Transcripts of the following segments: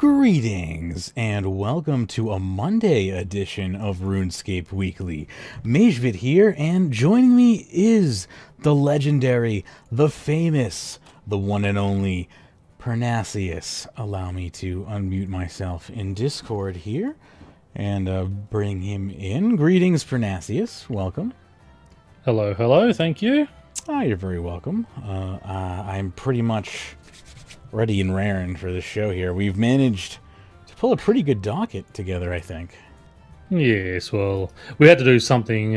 Greetings, and welcome to a Monday edition of Runescape Weekly. Magebit here, and joining me is the legendary, the famous, the one and only Pyrnassius. Allow me to unmute myself in Discord here, and bring him in. Greetings, Pyrnassius. Welcome. Hello, hello, thank you. You're very welcome. I'm pretty much ready and raring for the show here. We've managed to pull a pretty good docket together, I think. Yes, well, we had to do something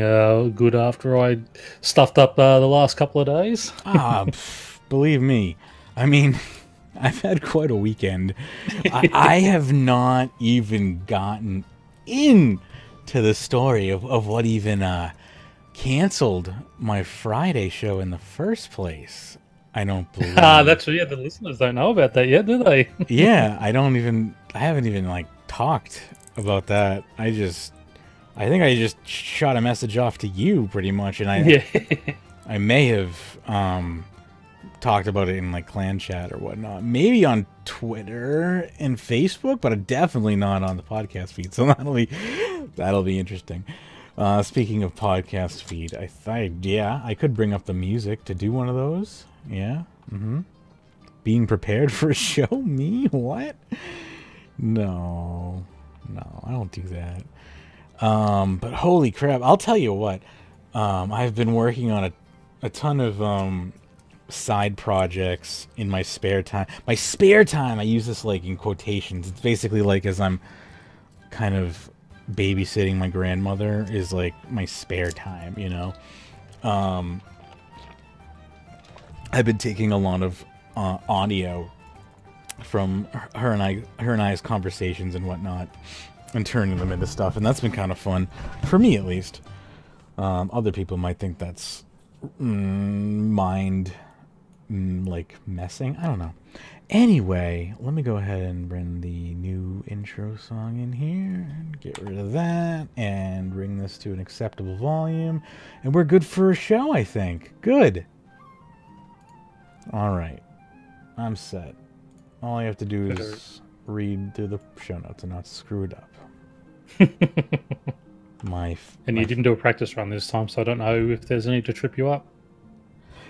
good after I stuffed up the last couple of days. Believe me. I mean, I've had quite a weekend. I have not even gotten into the story of what even canceled my Friday show in the first place. I don't believe. That's yeah. The listeners don't know about that yet, do they? Yeah, I haven't even talked about that. I think I just shot a message off to you pretty much, and I may have talked about it in clan chat or whatnot, maybe on Twitter and Facebook, but definitely not on the podcast feed. So that'll be interesting. Speaking of podcast feed, I could bring up the music to do one of those. Yeah. Being prepared for a show? Me? What? No, I don't do that. But holy crap, I'll tell you what. I've been working on a ton of side projects in my spare time. My spare time, I use this in quotations. It's basically as I'm kind of babysitting my grandmother is my spare time, you know. I've been taking a lot of audio from her and I's conversations and whatnot, and turning them into stuff, and that's been kind of fun for me, at least. Other people might think that's messing. I don't know. Anyway, let me go ahead and bring the new intro song in here and get rid of that and bring this to an acceptable volume, and we're good for a show, I think. Good. All right, I'm set. All I have to do is read through the show notes and not screw it up. And you didn't do a practice run this time, so I don't know if there's any to trip you up.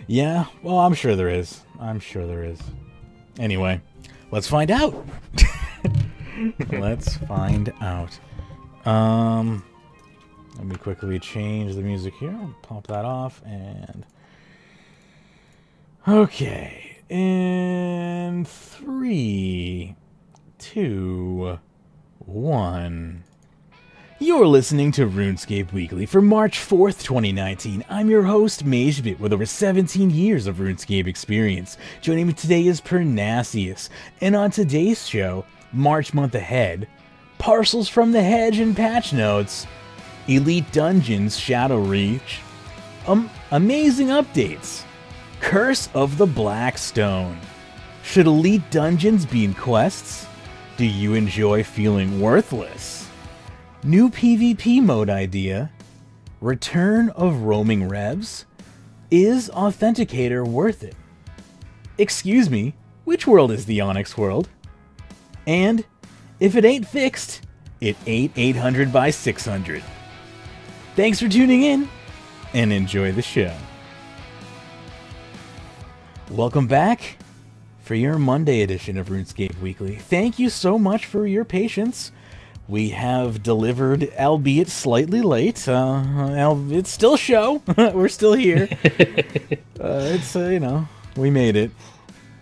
Yeah, well, I'm sure there is. Anyway, let's find out. Let's find out. Let me quickly change the music here. I'll pop that off and... Okay, in 3, 2, 1. You're listening to RuneScape Weekly for March 4th, 2019. I'm your host, Magebit, with over 17 years of RuneScape experience. Joining me today is Pyrnassius, and on today's show, March month ahead, Parcels from the Hedge and patch notes, Elite Dungeons Shadow Reach, amazing updates, Curse of the Black Stone. Should elite dungeons be in quests? Do you enjoy feeling worthless? New PvP mode idea. Return of roaming revs. Is Authenticator worth it? Excuse me, which world is the Onyx world? And if it ain't fixed, it ain't 800 by 600. Thanks for tuning in, and enjoy the show. Welcome back for your Monday edition of RuneScape Weekly. Thank you so much for your patience. We have delivered, albeit slightly late. It's still show. We're still here. We made it.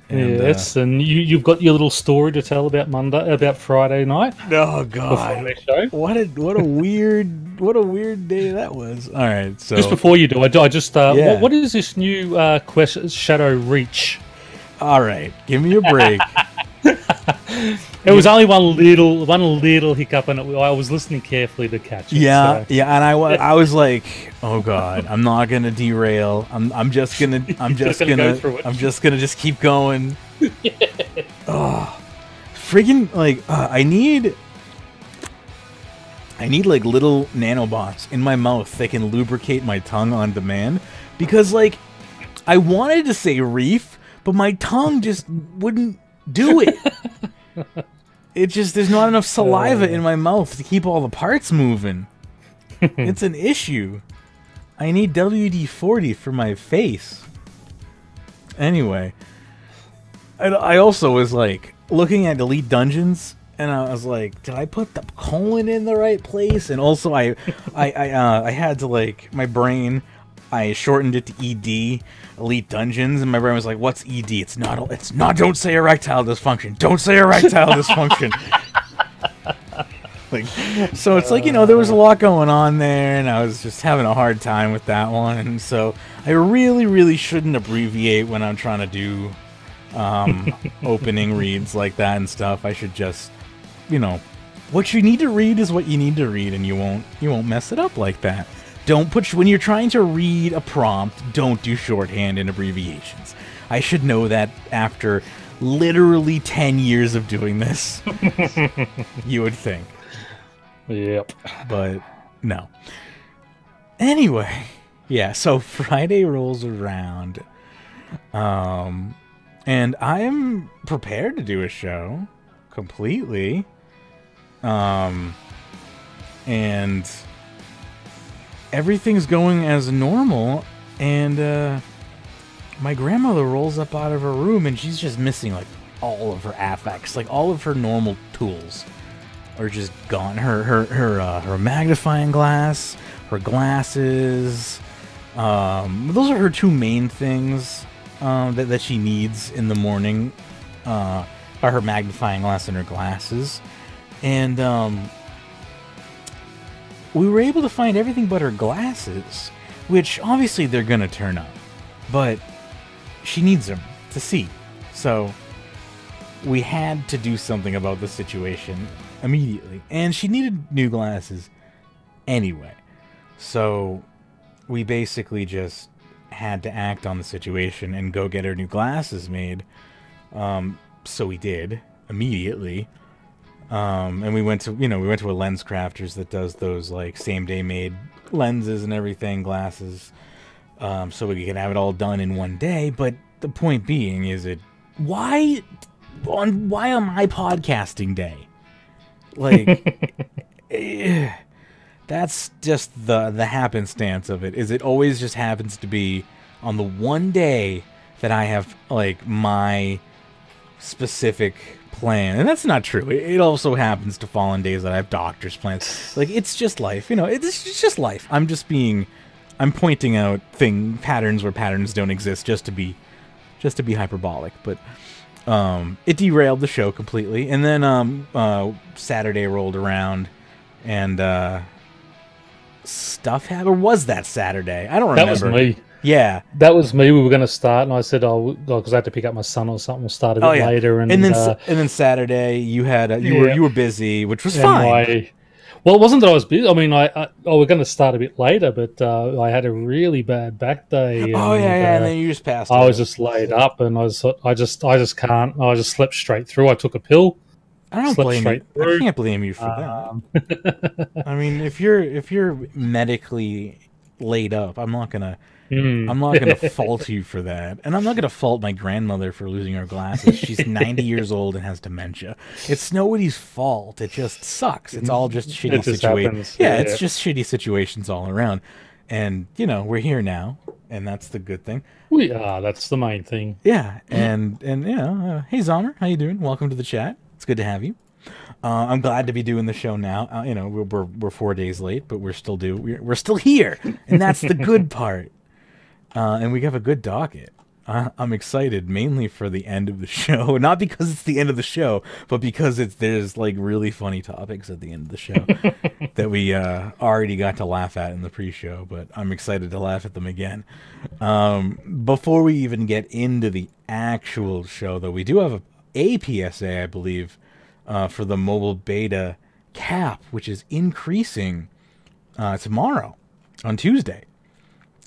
And, yes, and you've got your little story to tell about Friday night. Oh God! What a weird day that was. All right, so just before you do, I just what is this new quest, Shadow Reach? All right, give me a break. It was only one little hiccup, and I was listening carefully to catch it. Yeah, so. Yeah, and I was like, oh God, I'm not gonna derail. I'm just gonna just keep going. Oh, friggin' I need little nanobots in my mouth that can lubricate my tongue on demand, because I wanted to say reef, but my tongue just wouldn't do it. there's not enough saliva in my mouth to keep all the parts moving. It's an issue. I need WD-40 for my face. Anyway, I also was like looking at Elite Dungeons, and I was like, did I put the colon in the right place? And also I had to, like, my brain, I shortened it to ED, Elite Dungeons, and my brain was like, what's ED? It's not, don't say erectile dysfunction. Don't say erectile dysfunction. Like, so it's like, there was a lot going on there, and I was just having a hard time with that one. And so I really, really shouldn't abbreviate when I'm trying to do opening reads like that and stuff. I should just, what you need to read is what you need to read, and you won't mess it up like that. When you're trying to read a prompt, don't do shorthand and abbreviations. I should know that after literally 10 years of doing this. You would think. Yep. But no. Anyway, yeah, so Friday rolls around. And I am prepared to do a show completely. And everything's going as normal, and my grandmother rolls up out of her room, and she's just missing, like, all of her affects, like all of her normal tools are just gone. Her magnifying glass, her glasses, those are her two main things that she needs in the morning, are her magnifying glass and her glasses. And we were able to find everything but her glasses, which obviously they're gonna turn up, but she needs them to see. So we had to do something about the situation immediately, and she needed new glasses anyway. So we basically just had to act on the situation and go get her new glasses made. So we did immediately. And we went to a lens crafters that does those, like, same day made lenses and everything, glasses, so we could have it all done in one day. But the point being is, why on my podcasting day? Like, that's just the happenstance of it. Is it always just happens to be on the one day that I have, like, my specific plan. And that's not true. It also happens to fall on days that I have doctor's plans. Like, it's just life, it's just life. I'm pointing out patterns where patterns don't exist just to be hyperbolic. But it derailed the show completely. And then Saturday rolled around, and stuff happened. Or was that Saturday? I don't remember. That was me. Yeah, that was me. We were going to start, and I said, because I had to pick up my son or something. We'll start a bit later. And then Saturday, you had you were busy, which was fine. Well, it wasn't that I was busy. I mean, I we're going to start a bit later, but I had a really bad back day. And, and then you just passed. I was just laid up, and I just can't. I just slept straight through. I took a pill. I don't blame you. I can't blame you for that. I mean, if you're medically laid up, I'm not gonna fault you for that, and I'm not gonna fault my grandmother for losing her glasses. She's 90 years old and has dementia. It's nobody's fault. It just sucks. It's all just shitty situations. Yeah, it's just shitty situations all around. And we're here now, and that's the good thing. We are. That's the main thing. Yeah, and hey Zomer, how you doing? Welcome to the chat. It's good to have you. I'm glad to be doing the show now. We're 4 days late, but we're still here, and that's the good part. And we have a good docket. I'm excited mainly for the end of the show, not because it's the end of the show, but because there's like really funny topics at the end of the show that we already got to laugh at in the pre-show. But I'm excited to laugh at them again. Before we even get into the actual show, though, we do have a PSA, I believe, for the mobile beta cap, which is increasing tomorrow on Tuesday.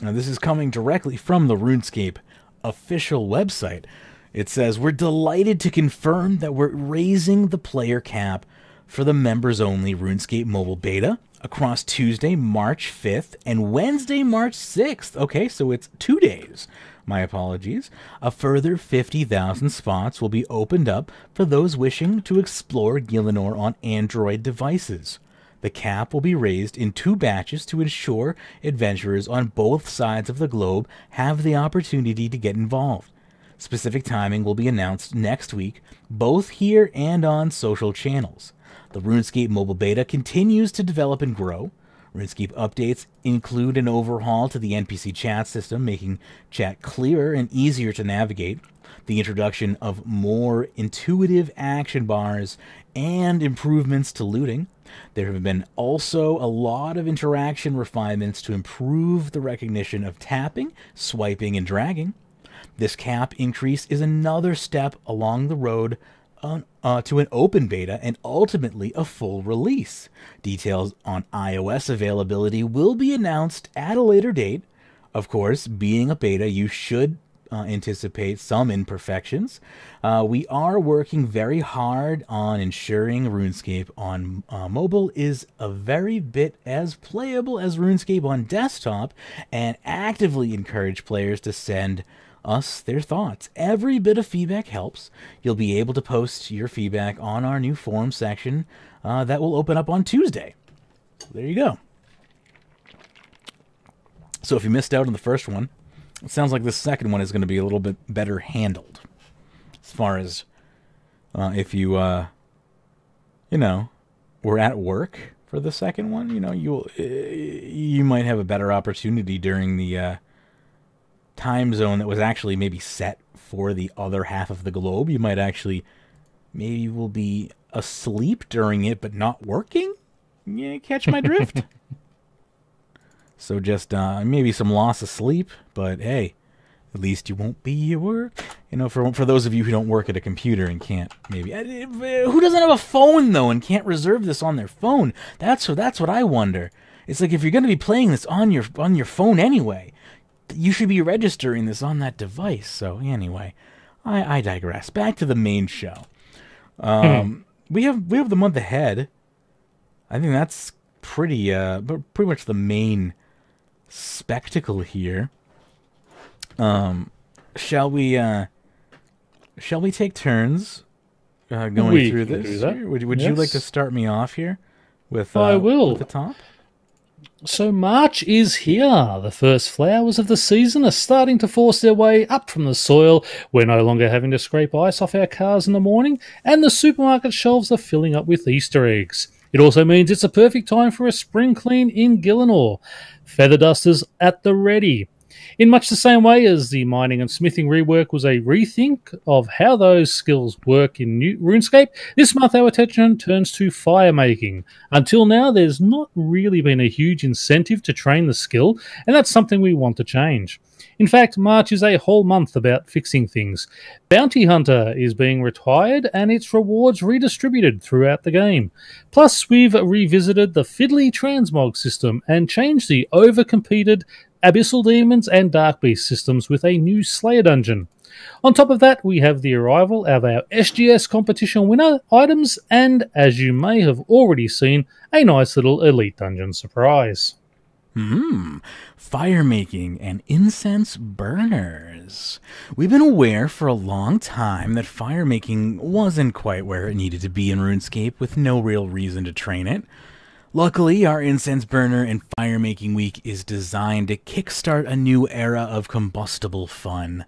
Now, this is coming directly from the RuneScape official website. It says, "We're delighted to confirm that we're raising the player cap for the members-only RuneScape mobile beta across Tuesday, March 5th and Wednesday, March 6th. Okay, so it's 2 days. My apologies. A further 50,000 spots will be opened up for those wishing to explore Gielinor on Android devices. The cap will be raised in 2 batches to ensure adventurers on both sides of the globe have the opportunity to get involved. Specific timing will be announced next week, both here and on social channels. The RuneScape mobile beta continues to develop and grow. RuneScape updates include an overhaul to the NPC chat system, making chat clearer and easier to navigate, the introduction of more intuitive action bars, and improvements to looting. There have been also a lot of interaction refinements to improve the recognition of tapping, swiping, and dragging. This cap increase is another step along the road to an open beta and ultimately a full release. Details on iOS availability will be announced at a later date. Of course, being a beta, you should anticipate some imperfections. We are working very hard on ensuring RuneScape on mobile is a very bit as playable as RuneScape on desktop, and actively encourage players to send us their thoughts. Every bit of feedback helps. You'll be able to post your feedback on our new forum section that will open up on Tuesday. There you go. So if you missed out on the first one, it sounds like the second one is going to be a little bit better handled. As far as if you, were at work for the second one, you might have a better opportunity during the time zone that was actually maybe set for the other half of the globe. You might actually, maybe you will be asleep during it but not working. Yeah, catch my drift? So just maybe some loss of sleep, but hey, at least you won't be at work. For those of you who don't work at a computer and can't maybe... Who doesn't have a phone, though, and can't reserve this on their phone? That's what I wonder. It's like if you're going to be playing this on your phone anyway, you should be registering this on that device. So anyway, I digress. Back to the main show. We have the month ahead. I think that's pretty much the main spectacle here. Shall we take turns going through this? Would you like to start me off here with I will. with the top? So March is here. The first flowers of the season are starting to force their way up from the soil. We're no longer having to scrape ice off our cars in the morning, and the supermarket shelves are filling up with Easter eggs. It also means it's a perfect time for a spring clean in Gielinor. Feather dusters at the ready. In much the same way as the mining and smithing rework was a rethink of how those skills work in RuneScape, this month our attention turns to fire making. Until now, there's not really been a huge incentive to train the skill, and that's something we want to change. In fact, March is a whole month about fixing things. Bounty Hunter is being retired and its rewards redistributed throughout the game. Plus, we've revisited the fiddly transmog system and changed the overcompeted Abyssal Demons and Dark Beast systems with a new Slayer dungeon. On top of that, we have the arrival of our SGS competition winner items and, as you may have already seen, a nice little Elite Dungeon surprise. Fire making and incense burners. We've been aware for a long time that fire making wasn't quite where it needed to be in RuneScape, with no real reason to train it. Luckily, our Incense Burner and Fire Making Week is designed to kickstart a new era of combustible fun.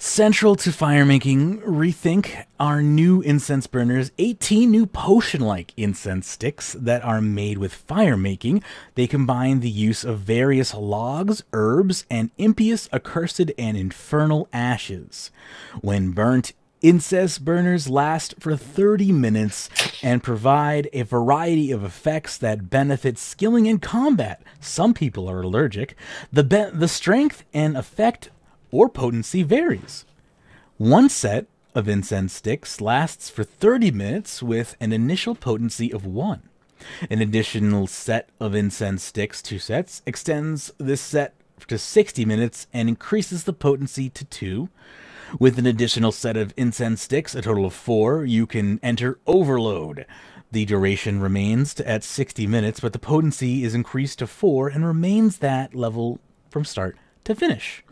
Central to fire making, rethink our new incense burners, 18 new potion-like incense sticks that are made with fire making. They combine the use of various logs, herbs, and impious, accursed, and infernal ashes. When burnt, incense burners last for 30 minutes and provide a variety of effects that benefit skilling in combat. Some people are allergic. The strength and effect or potency varies. One set of incense sticks lasts for 30 minutes with an initial potency of 1. An additional set of incense sticks, 2 sets, extends this set to 60 minutes and increases the potency to 2. With an additional set of incense sticks, a total of 4, you can enter Overload. The duration remains at 60 minutes, but the potency is increased to 4 and remains that level from start to finish.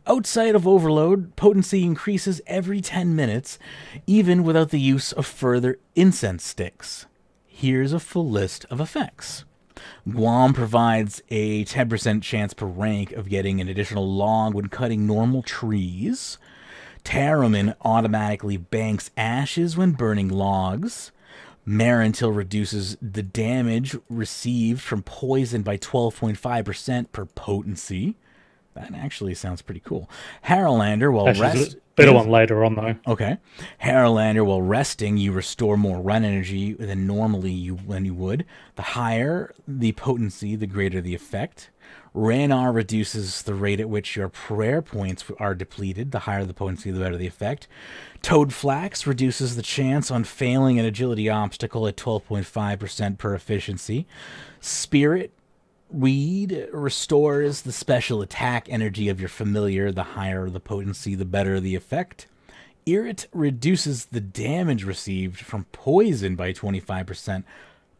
Outside of Overload, potency increases every 10 minutes, even without the use of further incense sticks. Here's a full list of effects. Guam provides a 10% chance per rank of getting an additional log when cutting normal trees. Taruman automatically banks ashes when burning logs. Marantil reduces the damage received from poison by 12.5% per potency. That actually sounds pretty cool. Haralander, while better one later on, though. Okay. Haralander, while resting, you restore more run energy than normally when you would. The higher the potency, the greater the effect. Ranar reduces the rate at which your prayer points are depleted. The higher the potency, the better the effect. Toadflax reduces the chance on failing an agility obstacle at 12.5% per efficiency. Spirit Weed restores the special attack energy of your familiar. The higher the potency, the better the effect. Irrit reduces the damage received from poison by 25%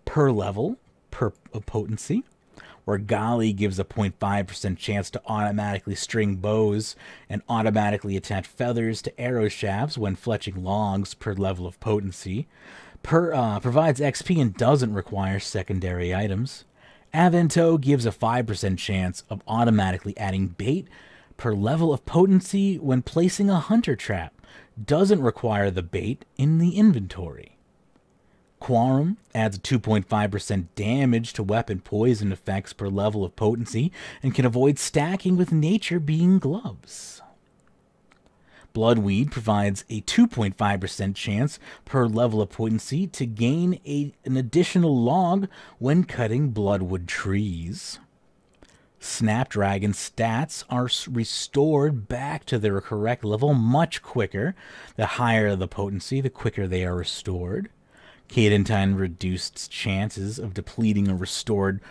per level per potency. Orgali gives a 0.5% chance to automatically string bows and automatically attach feathers to arrow shafts when fletching logs per level of potency. Provides XP and doesn't require secondary items. Avento gives a 5% chance of automatically adding bait per level of potency when placing a hunter trap. Doesn't require the bait in the inventory. Quorum adds a 2.5% damage to weapon poison effects per level of potency and can avoid stacking with nature being gloves. Bloodweed provides a 2.5% chance per level of potency to gain an additional log when cutting bloodwood trees. Snapdragon stats are restored back to their correct level much quicker. The higher the potency, the quicker they are restored. Cadentine reduced chances of depleting a resource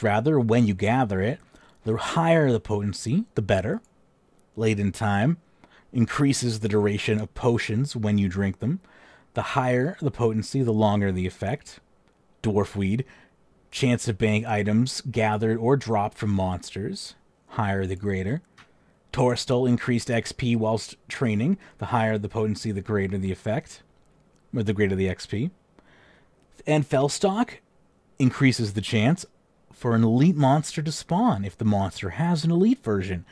when you gather it. The higher the potency, the better. Late in time increases the duration of potions when you drink them. The higher the potency, the longer the effect. Dwarfweed, chance to bank items gathered or dropped from monsters. Higher the greater. Torstal, increased XP whilst training. The higher the potency, the greater the effect. Or the greater the XP. And Fellstock increases the chance for an elite monster to spawn if the monster has an elite version.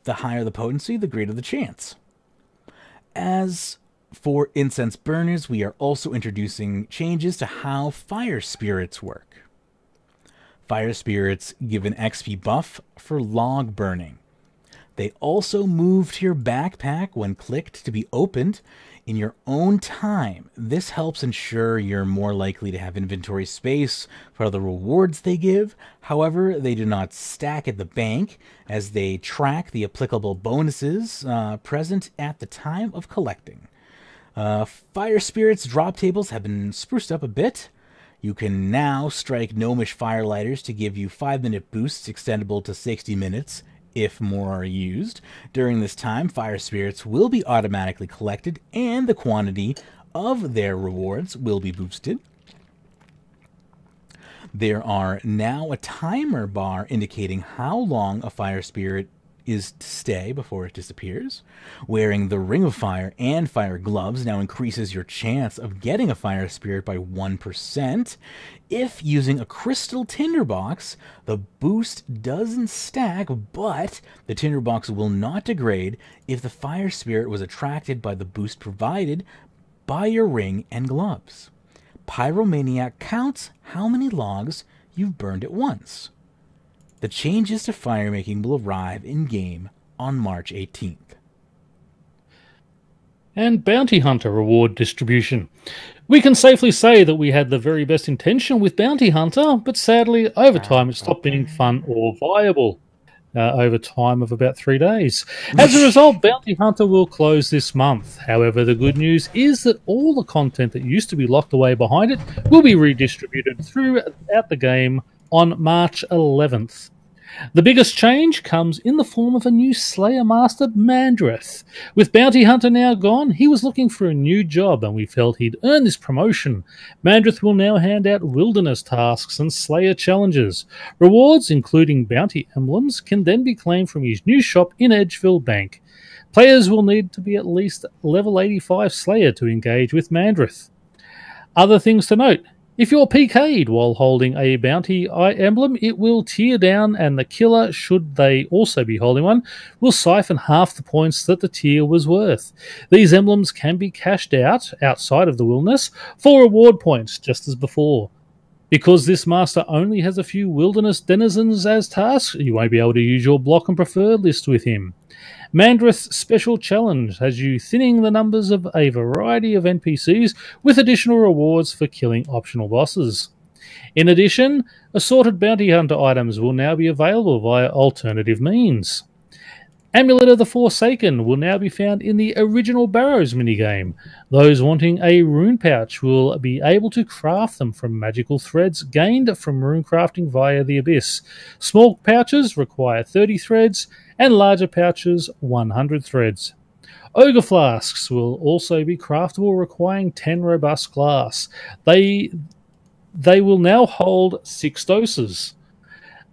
The higher the potency, the greater the chance. As for incense burners, we are also introducing changes to how fire spirits work. Fire spirits give an XP buff for log burning. They also move to your backpack when clicked to be opened in your own time. This helps ensure you're more likely to have inventory space for the rewards they give. However, they do not stack at the bank as they track the applicable bonuses present at the time of collecting. Fire Spirits drop tables have been spruced up a bit. You can now strike gnomish firelighters to give you 5-minute boosts extendable to 60 minutes. If more are used. During this time, fire spirits will be automatically collected and the quantity of their rewards will be boosted. There are now a timer bar indicating how long a fire spirit is to stay before it disappears. Wearing the Ring of Fire and fire gloves now increases your chance of getting a fire spirit by 1%. If using a crystal tinderbox, the boost doesn't stack, but the tinderbox will not degrade if the fire spirit was attracted by the boost provided by your ring and gloves. Pyromaniac counts how many logs you've burned at once. The changes to firemaking will arrive in-game on March 18th. And Bounty Hunter reward distribution. We can safely say that we had the very best intention with Bounty Hunter, but sadly, over time, it stopped being fun or viable. Over time of about 3 days. As a result, Bounty Hunter will close this month. However, the good news is that all the content that used to be locked away behind it will be redistributed throughout the game on March 11th. The biggest change comes in the form of a new Slayer Master, Mandrith. With Bounty Hunter now gone, he was looking for a new job and we felt he'd earn this promotion. Mandrith will now hand out wilderness tasks and Slayer challenges. Rewards, including bounty emblems, can then be claimed from his new shop in Edgeville Bank. Players will need to be at least level 85 Slayer to engage with Mandrith. Other things to note. If you're PK'd while holding a bounty emblem, it will tear down and the killer, should they also be holding one, will siphon half the points that the tier was worth. These emblems can be cashed out outside of the wilderness for reward points, just as before. Because this master only has a few wilderness denizens as tasks, you won't be able to use your block and preferred list with him. Mandrith's special challenge has you thinning the numbers of a variety of NPCs with additional rewards for killing optional bosses. In addition, assorted bounty hunter items will now be available via alternative means. Amulet of the Forsaken will now be found in the original Barrows minigame. Those wanting a rune pouch will be able to craft them from magical threads gained from rune crafting via the Abyss. Small pouches require 30 threads, and larger pouches 100 threads. Ogre flasks will also be craftable, requiring 10 robust glass. They will now hold 6 doses.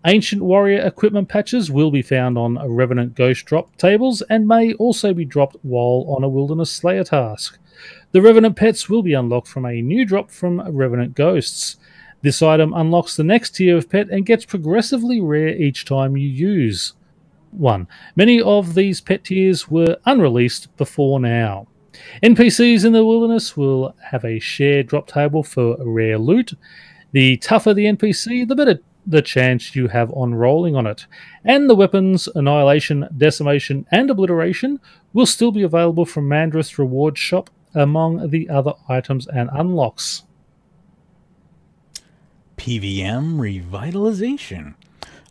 Ancient warrior equipment patches will be found on Revenant Ghost drop tables and may also be dropped while on a Wilderness Slayer task. The Revenant pets will be unlocked from a new drop from Revenant Ghosts. This item unlocks the next tier of pet and gets progressively rare each time you use one. Many of these pet tiers were unreleased before now. NPCs in the Wilderness will have a shared drop table for rare loot. The tougher the NPC, the better the chance you have on rolling on it. And the weapons, Annihilation, Decimation, and Obliteration will still be available from Mandrith's reward shop among the other items and unlocks. PVM Revitalization.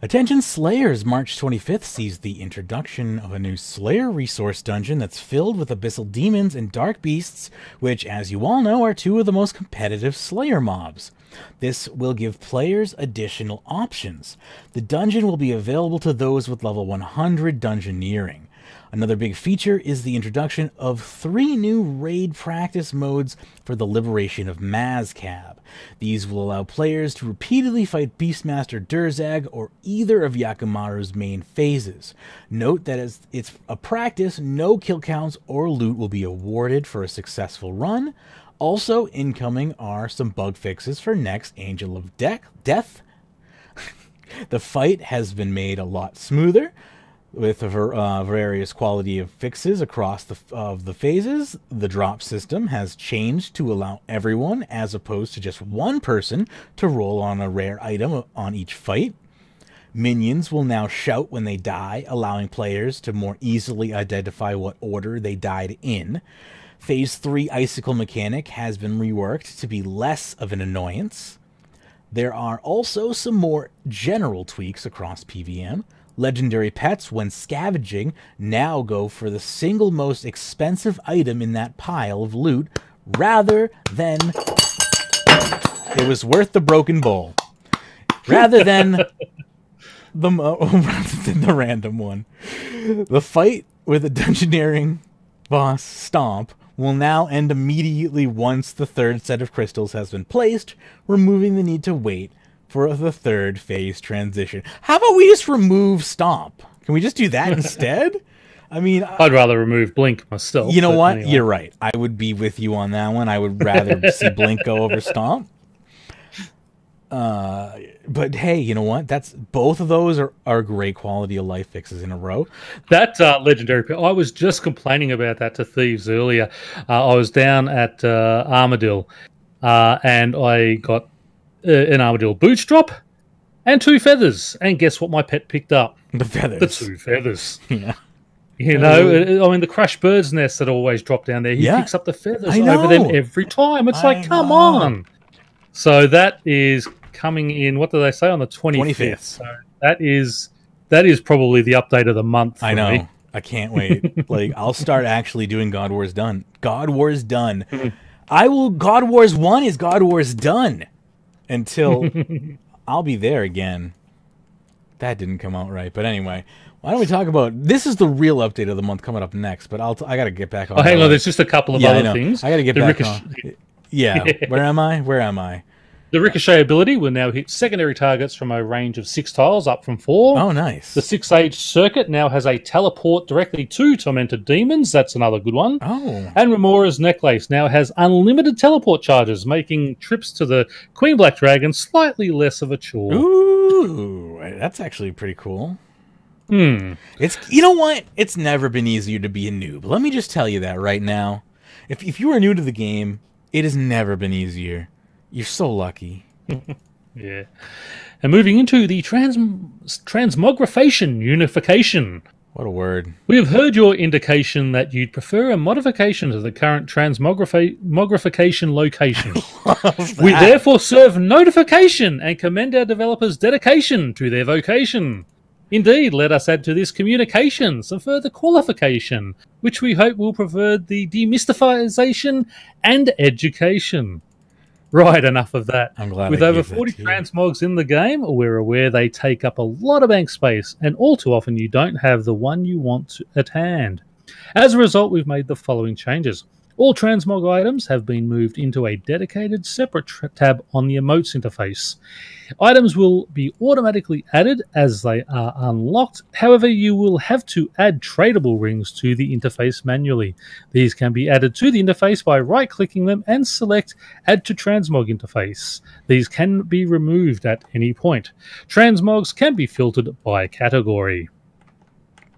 Attention Slayers, March 25th sees the introduction of a new Slayer resource dungeon that's filled with abyssal demons and dark beasts, which, as you all know, are two of the most competitive Slayer mobs. This will give players additional options. The dungeon will be available to those with level 100 dungeoneering. Another big feature is the introduction of 3 new raid practice modes for the liberation of Mazcab. These will allow players to repeatedly fight Beastmaster Durzag or either of Yakimaru's main phases. Note that as it's a practice, no kill counts or loot will be awarded for a successful run. Also incoming are some bug fixes for next Angel of Death. The fight has been made a lot smoother, with various quality of fixes across the phases. The drop system has changed to allow everyone, as opposed to just one person, to roll on a rare item on each fight. Minions will now shout when they die, allowing players to more easily identify what order they died in. Phase 3 Icicle mechanic has been reworked to be less of an annoyance. There are also some more general tweaks across PVM. Legendary pets, when scavenging, now go for the single most expensive item in that pile of loot, rather than it was worth the broken bowl, rather than the random one. The fight with a dungeoneering boss Stomp will now end immediately once the third set of crystals has been placed, removing the need to wait for the third phase transition. How about we just remove Stomp? Can we just do that instead? I mean, I'd rather remove Blink myself. You know what? Anyway. You're right. I would be with you on that one. I would rather see Blink go over Stomp. But hey, you know what? That's both of those are great quality of life fixes in a row. That legendary. I was just complaining about that to Thieves earlier. I was down at Armadillo, and I got an Armadillo boots drop and 2 feathers. And guess what my pet picked up? The feathers. The 2 feathers. Yeah. You know, I mean, the crushed bird's nest that always drop down there. He picks up the feathers over them every time. It's like, come on. So that is coming in, what do they say, on the 25th. So that is probably the update of the month for I know. me. I can't wait. Like, I'll start actually doing God Wars Done. God Wars Done. God Wars 1 is God Wars Done until I'll be there again. That didn't come out right. But anyway, why don't we talk about... This is the real update of the month coming up next, but I got to get back on. Oh, hang on, there's just a couple of other things. I got to get back on. Yeah, where am I? The Ricochet ability will now hit secondary targets from a range of 6 tiles, up from 4. Oh, nice. The 6-age circuit now has a teleport directly to Tormented Demons. That's another good one. Oh. And Remora's Necklace now has unlimited teleport charges, making trips to the Queen Black Dragon slightly less of a chore. Ooh, that's actually pretty cool. It's, you know what? It's never been easier to be a noob. Let me just tell you that right now. If you are new to the game, it has never been easier. You're so lucky. Yeah. And moving into the transmogrification unification. What a word. We have heard your indication that you'd prefer a modification to the current transmogrification location. We therefore serve notification and commend our developers' dedication to their vocation. Indeed, let us add to this communication some further qualification, which we hope will provide the demystifization and education. Right, enough of that. I'm glad. With over 40 transmogs in the game, we're aware they take up a lot of bank space, and all too often you don't have the one you want at hand. As a result, we've made the following changes. All transmog items have been moved into a dedicated separate tab on the emotes interface. Items will be automatically added as they are unlocked. However, you will have to add tradable rings to the interface manually. These can be added to the interface by right-clicking them and select Add to Transmog Interface. These can be removed at any point. Transmogs can be filtered by category.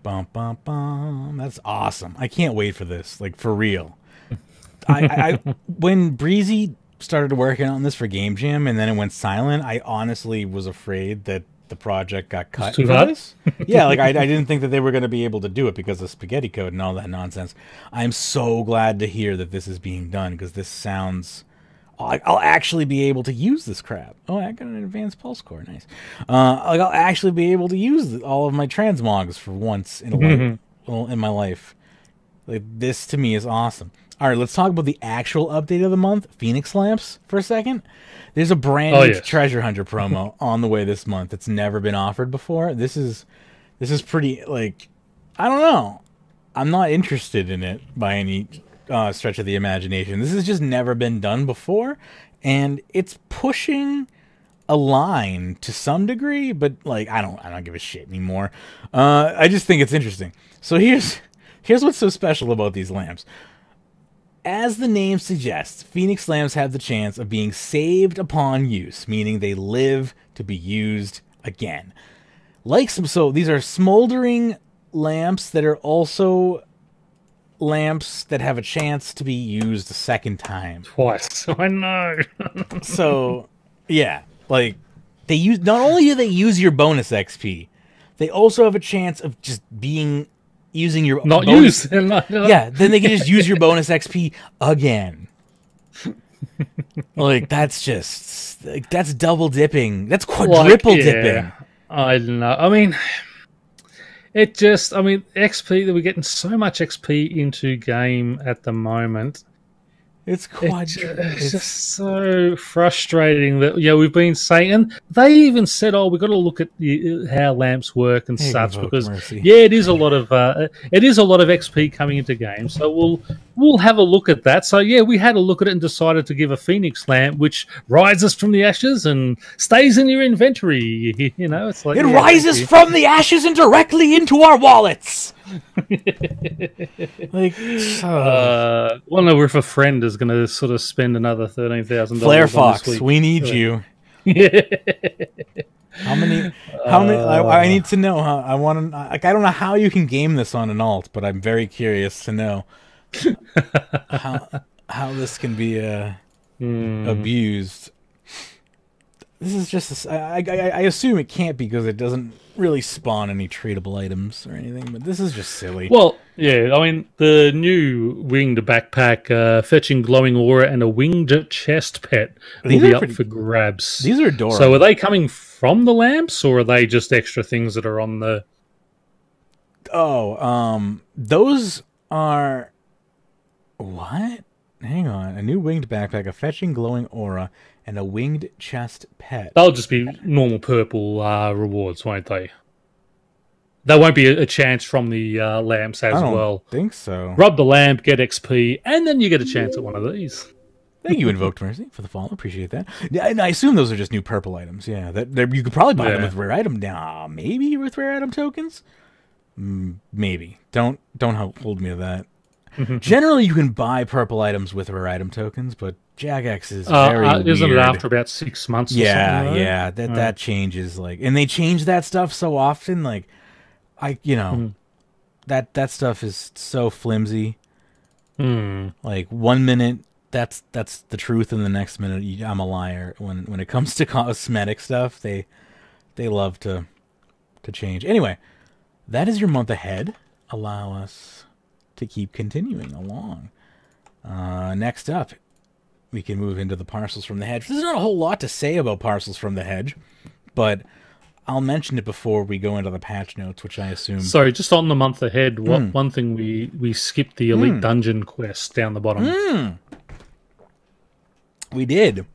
Bum, bum, bum. That's awesome. I can't wait for this, like, for real. I when Breezy started working on this for Game Jam and then it went silent, I honestly was afraid that the project got cut. Too hot? Yeah, like I didn't think that they were going to be able to do it because of spaghetti code and all that nonsense. I'm so glad to hear that this is being done because this sounds... I'll actually be able to use this crap. Oh, I got an advanced pulse core. Nice. I'll actually be able to use all of my transmogs for once in my life. Like, this to me is awesome. All right, let's talk about the actual update of the month, Phoenix Lamps, for a second. There's a brand new Treasure Hunter promo on the way this month. It's never been offered before. This is pretty, like, I don't know. I'm not interested in it by any stretch of the imagination. This has just never been done before, and it's pushing a line to some degree, but like I don't give a shit anymore. I just think it's interesting. So here's what's so special about these lamps. As the name suggests, Phoenix lamps have the chance of being saved upon use, meaning they live to be used again. So these are smoldering lamps that are also lamps that have a chance to be used a second time. Twice. I know. So, yeah, like they use. Not only do they use your bonus XP, they also have a chance of just using your bonus. Yeah, then they can just use your bonus XP again. Like that's double dipping. That's quadruple dipping. I don't know. I mean, XP, that we're getting so much XP into game at the moment. It's just so frustrating that we've been saying, and they even said, we've got to look at how lamps work and such because it is a lot of XP coming into games. So we'll have a look at that. So we had a look at it and decided to give a Phoenix lamp which rises from the ashes and stays in your inventory. It's like it rises from the ashes and directly into our wallets. Wonder if a friend is going to sort of spend another $13,000. Flare Fox, we need you. How many? I need to know. I want to. I don't know how you can game this on an alt, but I'm very curious to know how this can be abused. This is just. I assume it can't be because it doesn't really spawn any tradable items or anything. But this is just silly. Well, the new winged backpack, fetching glowing aura, and a winged chest pet will be up for grabs. These are adorable. So, are they coming from the lamps, or are they just extra things that are on the? Those are what? Hang on, a new winged backpack, a fetching glowing aura, and a winged chest pet. They'll just be normal purple rewards, won't they? There won't be a chance from the lamps as I don't well. think so. Rub the lamp, get XP, and then you get a chance at one of these. Thank you, Invoked Mercy, for the follow. Appreciate that. Yeah, and I assume those are just new purple items. Yeah, you could probably buy them with rare item. Now, maybe with rare item tokens. Maybe. Don't hold me to that. Generally, you can buy purple items with rare item tokens, but Jagex is very weird. Isn't it after about 6 months? Or something, right? Yeah. That changes, and they change that stuff so often. That stuff is so flimsy. 1 minute, that's the truth, and the next minute, I'm a liar. When it comes to cosmetic stuff, they love to change. Anyway, that is your month ahead. Allow us to keep continuing along. Next up, we can move into the Parcels from the Hedge. There's not a whole lot to say about Parcels from the Hedge, but I'll mention it before we go into the patch notes, which I assume... Sorry, just on the month ahead, one thing we skipped the Elite Dungeon quest down the bottom. We did.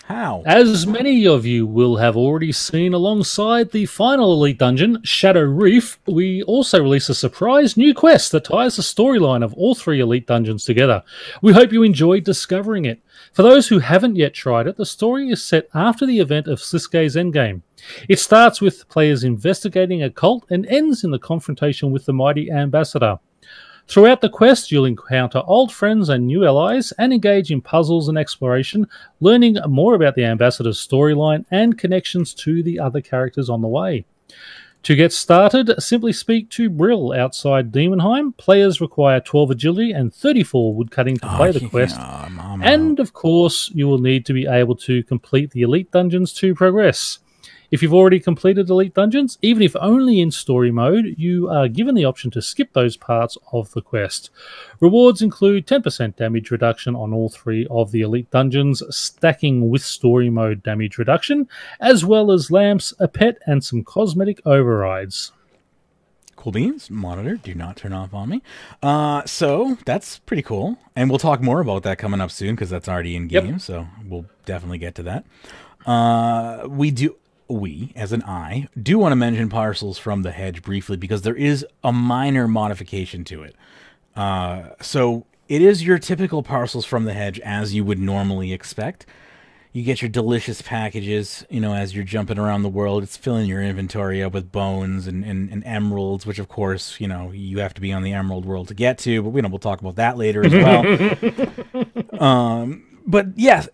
How? As many of you will have already seen, alongside the final Elite Dungeon, Shadow Reef, we also released a surprise new quest that ties the storyline of all 3 Elite Dungeons together. We hope you enjoyed discovering it. For those who haven't yet tried it, the story is set after the event of Sliske's Endgame. It starts with players investigating a cult and ends in the confrontation with the mighty Ambassador. Throughout the quest, you'll encounter old friends and new allies and engage in puzzles and exploration, learning more about the Ambassador's storyline and connections to the other characters on the way. To get started, simply speak to Brill outside Demonheim. Players require 12 agility and 34 woodcutting to play the quest. And, of course, you will need to be able to complete the Elite Dungeons to progress. If you've already completed Elite Dungeons, even if only in story mode, you are given the option to skip those parts of the quest. Rewards include 10% damage reduction on all 3 of the Elite Dungeons, stacking with story mode damage reduction, as well as lamps, a pet, and some cosmetic overrides. Cool beans. Monitor, do not turn off on me. So that's pretty cool. And we'll talk more about that coming up soon, because that's already in game, so we'll definitely get to that. We, as an I, do want to mention Parcels from the Hedge briefly, because there is a minor modification to it. So it is your typical Parcels from the Hedge as you would normally expect. You get your delicious packages, as you're jumping around the world. It's filling your inventory up with bones and emeralds, which, of course, you have to be on the Emerald World to get to, but we'll talk about that later as well. But yes,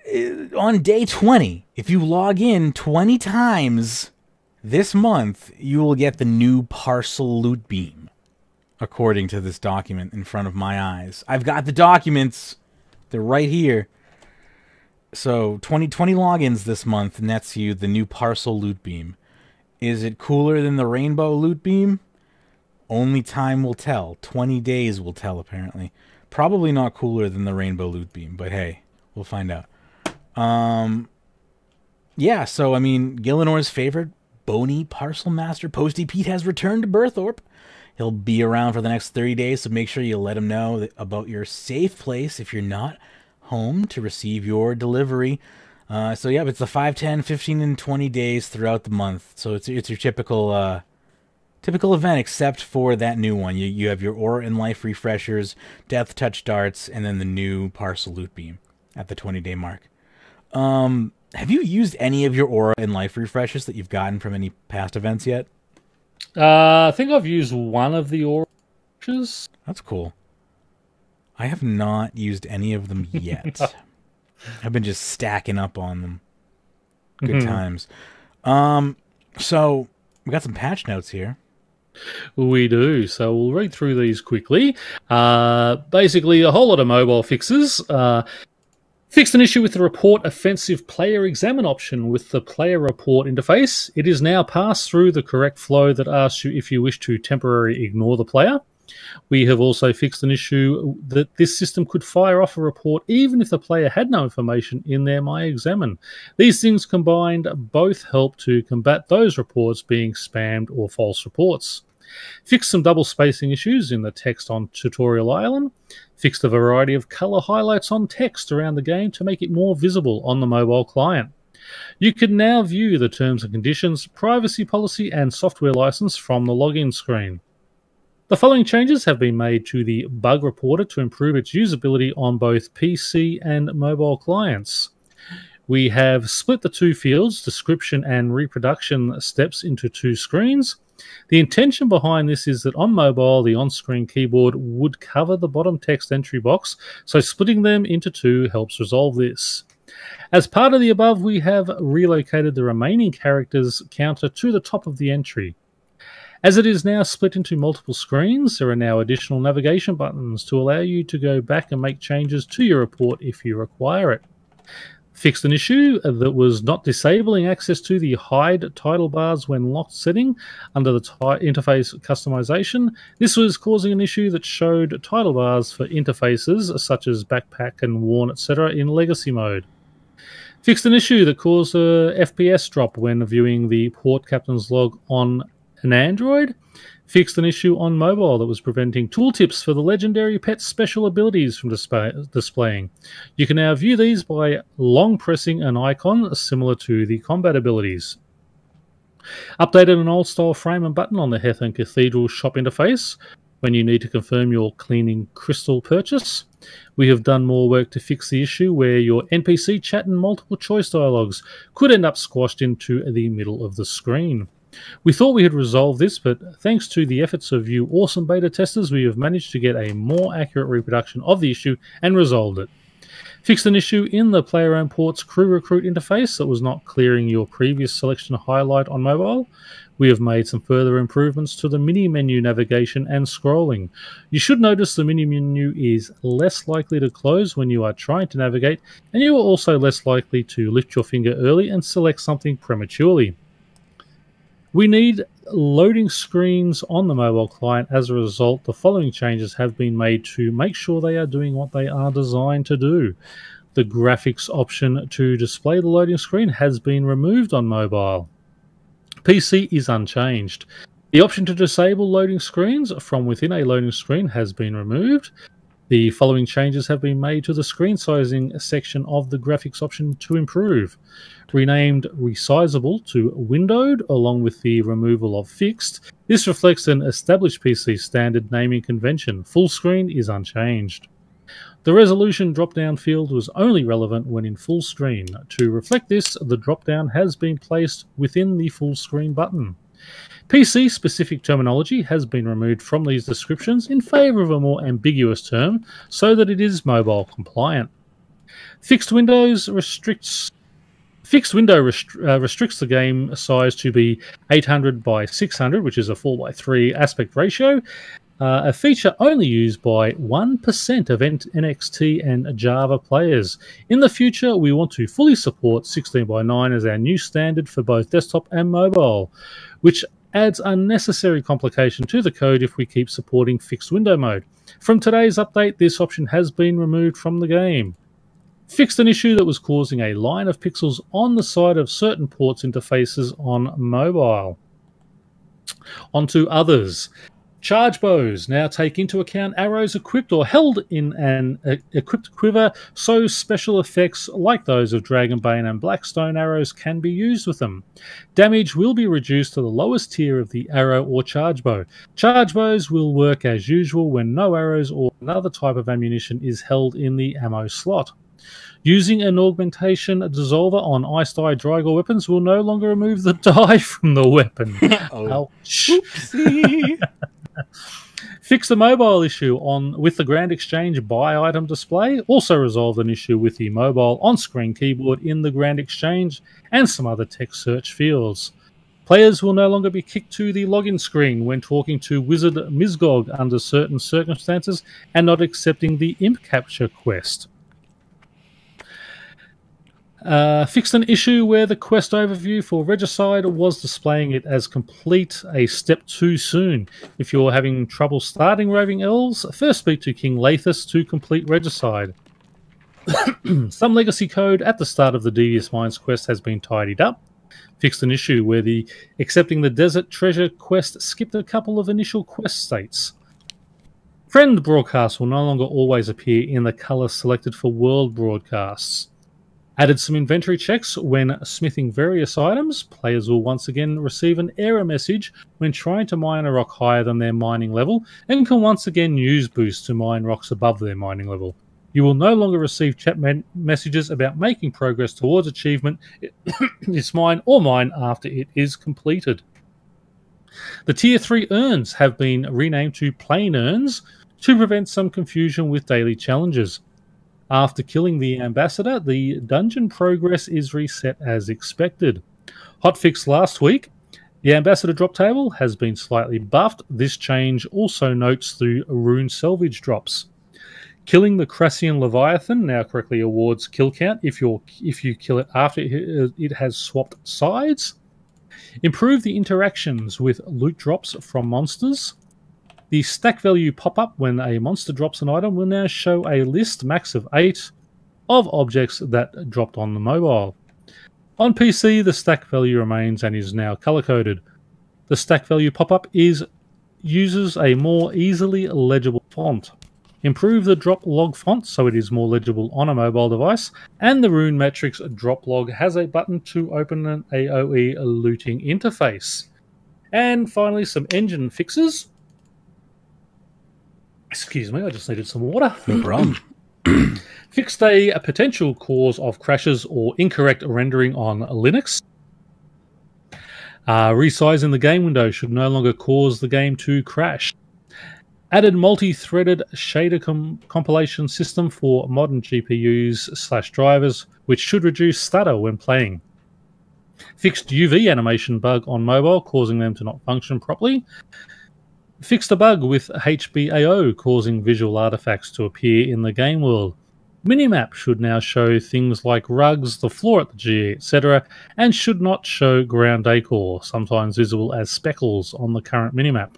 on day 20, if you log in 20 times this month, you will get the new Parcel Loot Beam, according to this document in front of my eyes. I've got the documents. They're right here. So 20 logins this month nets you the new Parcel Loot Beam. Is it cooler than the Rainbow Loot Beam? Only time will tell. 20 days will tell, apparently. Probably not cooler than the Rainbow Loot Beam, but hey. We'll find out. Yeah, so, Gillenor's favorite bony parcel master, Posty Pete, has returned to Berthorpe. He'll be around for the next 30 days, so make sure you let him know about your safe place if you're not home to receive your delivery. So, yeah, it's the 5, 10, 15, and 20 days throughout the month. So it's your typical event, except for that new one. You have your Aura and Life Refreshers, Death Touch Darts, and then the new Parcel Loot Beam at the 20-day mark. Have you used any of your Aura and Life Refreshes that you've gotten from any past events yet? I think I've used one of the Aura refreshes. That's cool. I have not used any of them yet. I've been just stacking up on them. Good times. So we got some patch notes here. We do, so we'll read through these quickly. Basically, a whole lot of mobile fixes. Fixed an issue with the Report Offensive Player Examine option with the Player Report interface. It is now passed through the correct flow that asks you if you wish to temporarily ignore the player. We have also fixed an issue that this system could fire off a report even if the player had no information in their My Examine. These things combined both help to combat those reports being spammed or false reports. Fixed some double spacing issues in the text on Tutorial Island. Fixed a variety of colour highlights on text around the game to make it more visible on the mobile client. You can now view the terms and conditions, privacy policy, and software license from the login screen. The following changes have been made to the bug reporter to improve its usability on both PC and mobile clients. We have split the two fields, description and reproduction steps, into two screens. The intention behind this is that on mobile, the on-screen keyboard would cover the bottom text entry box, so splitting them into two helps resolve this. As part of the above, we have relocated the remaining characters counter to the top of the entry. As it is now split into multiple screens, there are now additional navigation buttons to allow you to go back and make changes to your report if you require it. Fixed an issue that was not disabling access to the hide title bars when locked setting under the interface customization. This was causing an issue that showed title bars for interfaces such as backpack and worn, etc. in legacy mode. Fixed an issue that caused a FPS drop when viewing the port captain's log on an Android. Fixed an issue on mobile that was preventing tooltips for the legendary pet special abilities from displaying. You can now view these by long pressing an icon similar to the combat abilities. Updated an old style frame and button on the Hethan Cathedral shop interface when you need to confirm your cleaning crystal purchase. We have done more work to fix the issue where your NPC chat and multiple choice dialogues could end up squashed into the middle of the screen. We thought we had resolved this, but thanks to the efforts of you awesome beta testers, we have managed to get a more accurate reproduction of the issue and resolved it. Fixed an issue in the player-owned port's crew recruit interface that was not clearing your previous selection highlight on mobile. We have made some further improvements to the mini-menu navigation and scrolling. You should notice the mini-menu is less likely to close when you are trying to navigate, and you are also less likely to lift your finger early and select something prematurely. We need loading screens on the mobile client. As a result, the following changes have been made to make sure they are doing what they are designed to do. The graphics option to display the loading screen has been removed on mobile. PC is unchanged. The option to disable loading screens from within a loading screen has been removed. The following changes have been made to the screen sizing section of the graphics option to improve. Renamed resizable to windowed, along with the removal of fixed. This reflects an established PC standard naming convention. Full screen is unchanged. The resolution drop-down field was only relevant when in full screen. To reflect this, the drop-down has been placed within the full screen button. PC-specific terminology has been removed from these descriptions in favour of a more ambiguous term so that it is mobile compliant. Fixed window restricts the game size to be 800 by 600, which is a 4:3 aspect ratio, a feature only used by 1% of NXT and Java players. In the future, we want to fully support 16:9 as our new standard for both desktop and mobile, which adds unnecessary complication to the code if we keep supporting fixed window mode. From today's update, this option has been removed from the game. Fixed an issue that was causing a line of pixels on the side of certain ports interfaces on mobile. On to others. Charge bows now take into account arrows equipped or held in an equipped quiver, so special effects like those of Dragonbane and Blackstone arrows can be used with them. Damage will be reduced to the lowest tier of the arrow or charge bow. Charge bows will work as usual when no arrows or another type of ammunition is held in the ammo slot. Using an augmentation dissolver on Ice Dye Drygore weapons will no longer remove the dye from the weapon. Ouch. Oopsie. Fix the mobile issue with the Grand Exchange buy item display. Also resolved an issue with the mobile on-screen keyboard in the Grand Exchange and some other text search fields. Players will no longer be kicked to the login screen when talking to Wizard Mizgog under certain circumstances and not accepting the Imp Capture quest. Fixed an issue where the quest overview for Regicide was displaying it as complete a step too soon. If you're having trouble starting Roving Elves, first speak to King Lathus to complete Regicide. Some legacy code at the start of the Devious Minds quest has been tidied up. Fixed an issue where the accepting the Desert Treasure quest skipped a couple of initial quest states. Friend broadcasts will no longer always appear in the colour selected for world broadcasts. Added some inventory checks when smithing various items. Players will once again receive an error message when trying to mine a rock higher than their mining level, and can once again use boosts to mine rocks above their mining level. You will no longer receive chat messages about making progress towards achievement. It's mine or mine after it is completed. The Tier 3 urns have been renamed to Plain Urns to prevent some confusion with daily challenges. After killing the ambassador, the dungeon progress is reset as expected. Hotfix last week. The ambassador drop table has been slightly buffed. This change also notes through rune salvage drops. Killing the Crassian Leviathan now correctly awards kill count if you kill it after it has swapped sides. Improve the interactions with loot drops from monsters. The stack value pop-up when a monster drops an item will now show a list, max of 8, of objects that dropped on the mobile. On PC, the stack value remains and is now color-coded. The stack value pop-up uses a more easily legible font. Improve the drop log font so it is more legible on a mobile device, and the Rune Matrix drop log has a button to open an AoE looting interface. And finally, some engine fixes. Excuse me, I just needed some water. No problem. Fixed a potential cause of crashes or incorrect rendering on Linux. Resizing the game window should no longer cause the game to crash. Added multi-threaded shader compilation system for modern GPUs/drivers, which should reduce stutter when playing. Fixed UV animation bug on mobile, causing them to not function properly. Fixed a bug with HBAO, causing visual artifacts to appear in the game world. Minimap should now show things like rugs, the floor at the GE, etc., and should not show ground decor, sometimes visible as speckles on the current minimap.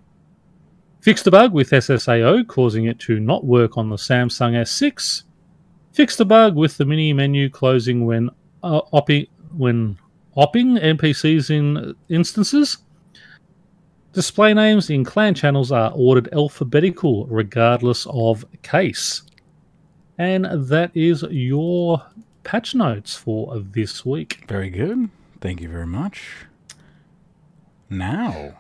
Fixed a bug with SSAO, causing it to not work on the Samsung S6. Fixed a bug with the mini menu closing when opping NPCs in instances. Display names in clan channels are ordered alphabetical, regardless of case. And that is your patch notes for this week. Very good. Thank you very much. Now,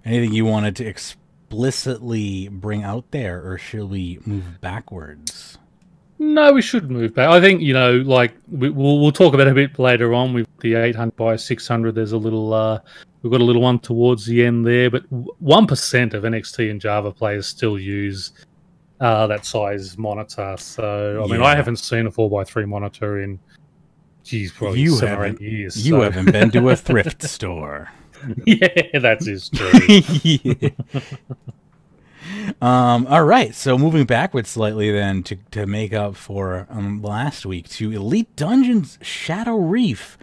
anything you wanted to explicitly bring out there, or should we move backwards? No, we should move back. I think, we'll talk about it a bit later on with the 800 by 600. There's a little, we've got a little one towards the end there, but 1% of NXT and Java players still use that size monitor. So, I haven't seen a 4x3 monitor in, probably 7 or 8 years. You haven't been to a thrift store. Yeah, that is true. Yeah. All right, so moving backwards slightly then to make up for last week to Elite Dungeons Shadow Reef.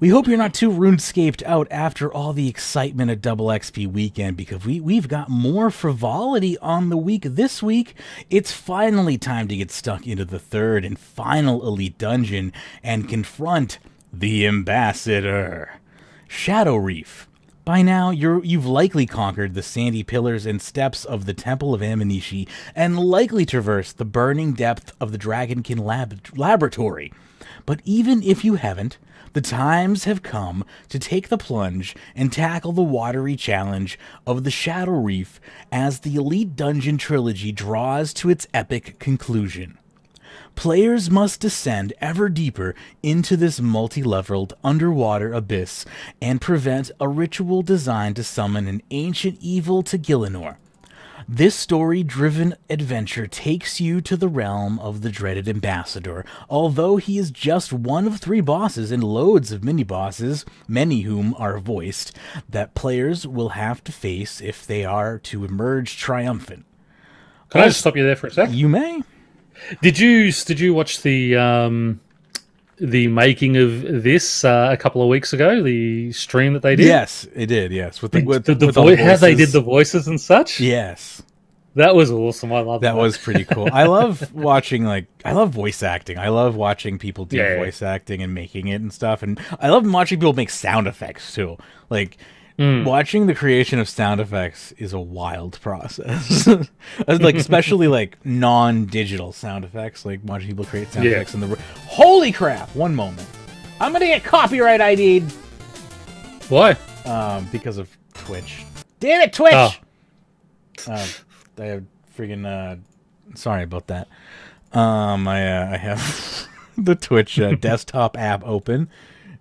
We hope you're not too RuneScaped out after all the excitement of Double XP weekend, because we've got more frivolity on the week this week. It's finally time to get stuck into the third and final Elite Dungeon and confront the Ambassador. Shadow Reef. By now, you've likely conquered the sandy pillars and steps of the Temple of Amanishi and likely traversed the burning depth of the Dragonkin Laboratory. But even if you haven't, the times have come to take the plunge and tackle the watery challenge of the Shadow Reef as the Elite Dungeon Trilogy draws to its epic conclusion. Players must descend ever deeper into this multi-leveled underwater abyss and prevent a ritual designed to summon an ancient evil to Gielinor. This story-driven adventure takes you to the realm of the dreaded Ambassador, although he is just one of 3 bosses and loads of mini-bosses, many whom are voiced, that players will have to face if they are to emerge triumphant. Can I just stop you there for a sec? You may. Did you watch the making of this a couple of weeks ago? The stream that they did. Yes, it did. Yes, with how they did the voices and such. Yes, that was awesome. I love that. That was pretty cool. I love watching I love voice acting. I love watching people do voice acting and making it and stuff. And I love watching people make sound effects too. Watching the creation of sound effects is a wild process. Like, especially like non-digital sound effects, like watching people create sound effects in the holy crap, one moment. I'm gonna get copyright ID'd. Why? Because of Twitch. Damn it, Twitch! Oh. I have freaking sorry about that. I have the Twitch desktop app open,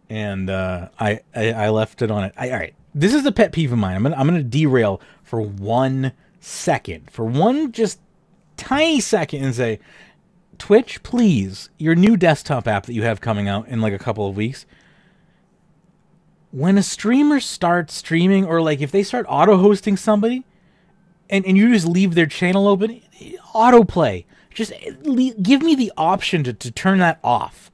and I left it on it. All right, this is a pet peeve of mine. I'm gonna derail for 1 second, for one just tiny second, and say, Twitch, please, your new desktop app that you have coming out in like a couple of weeks. When a streamer starts streaming, or like if they start auto-hosting somebody, and you just leave their channel open, autoplay. Just give me the option to turn that off.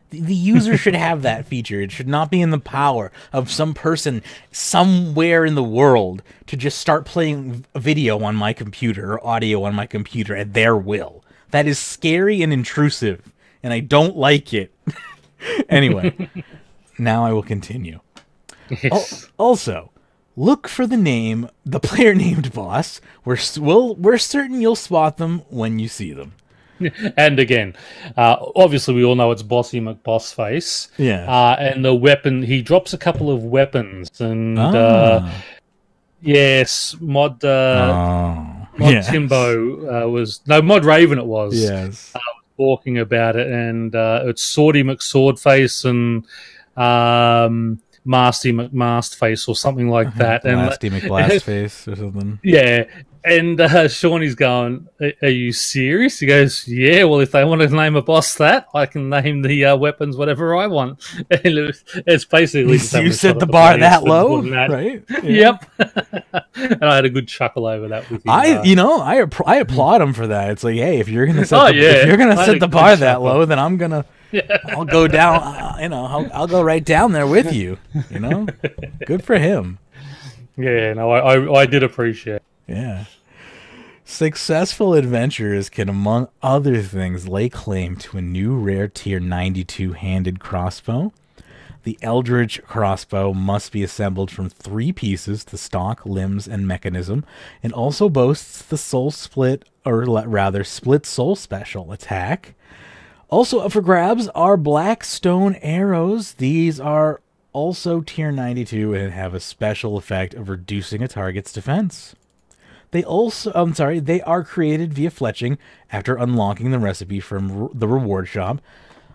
The user should have that feature. It should not be in the power of some person somewhere in the world to just start playing video on my computer or audio on my computer at their will. That is scary and intrusive, and I don't like it. Anyway, now I will continue. Yes. Also, look for the player named boss. We're certain you'll spot them when you see them. And again, obviously we all know it's Bossy McBossface. Yeah. And the weapon, he drops a couple of weapons, and yes, Mod Timbo Mod Raven it was. Yes. Talking about it, and it's Swordy McSwordface and Masty McMastface or something like that. Blasty McBlastface or something. Yeah. And Shawnee's going, are you serious? He goes, yeah, well, if they want to name a boss that, I can name the weapons whatever I want. And it's basically... You set the bar that low, right? Yeah. Yep. And I had a good chuckle over that with you. I applaud him for that. It's like, hey, if you're going to set the bar that low, then I'm going to... Yeah. I'll go down, I'll go right down there with you, Good for him. Yeah, no, I did appreciate it. Yeah. Successful adventurers can, among other things, lay claim to a new rare tier 92 handed crossbow. The Eldritch crossbow must be assembled from 3 pieces, the stock, limbs, and mechanism, and also boasts the split soul special attack. Also up for grabs are black stone arrows. These are also tier 92 and have a special effect of reducing a target's defense. They are created via fletching after unlocking the recipe from the reward shop.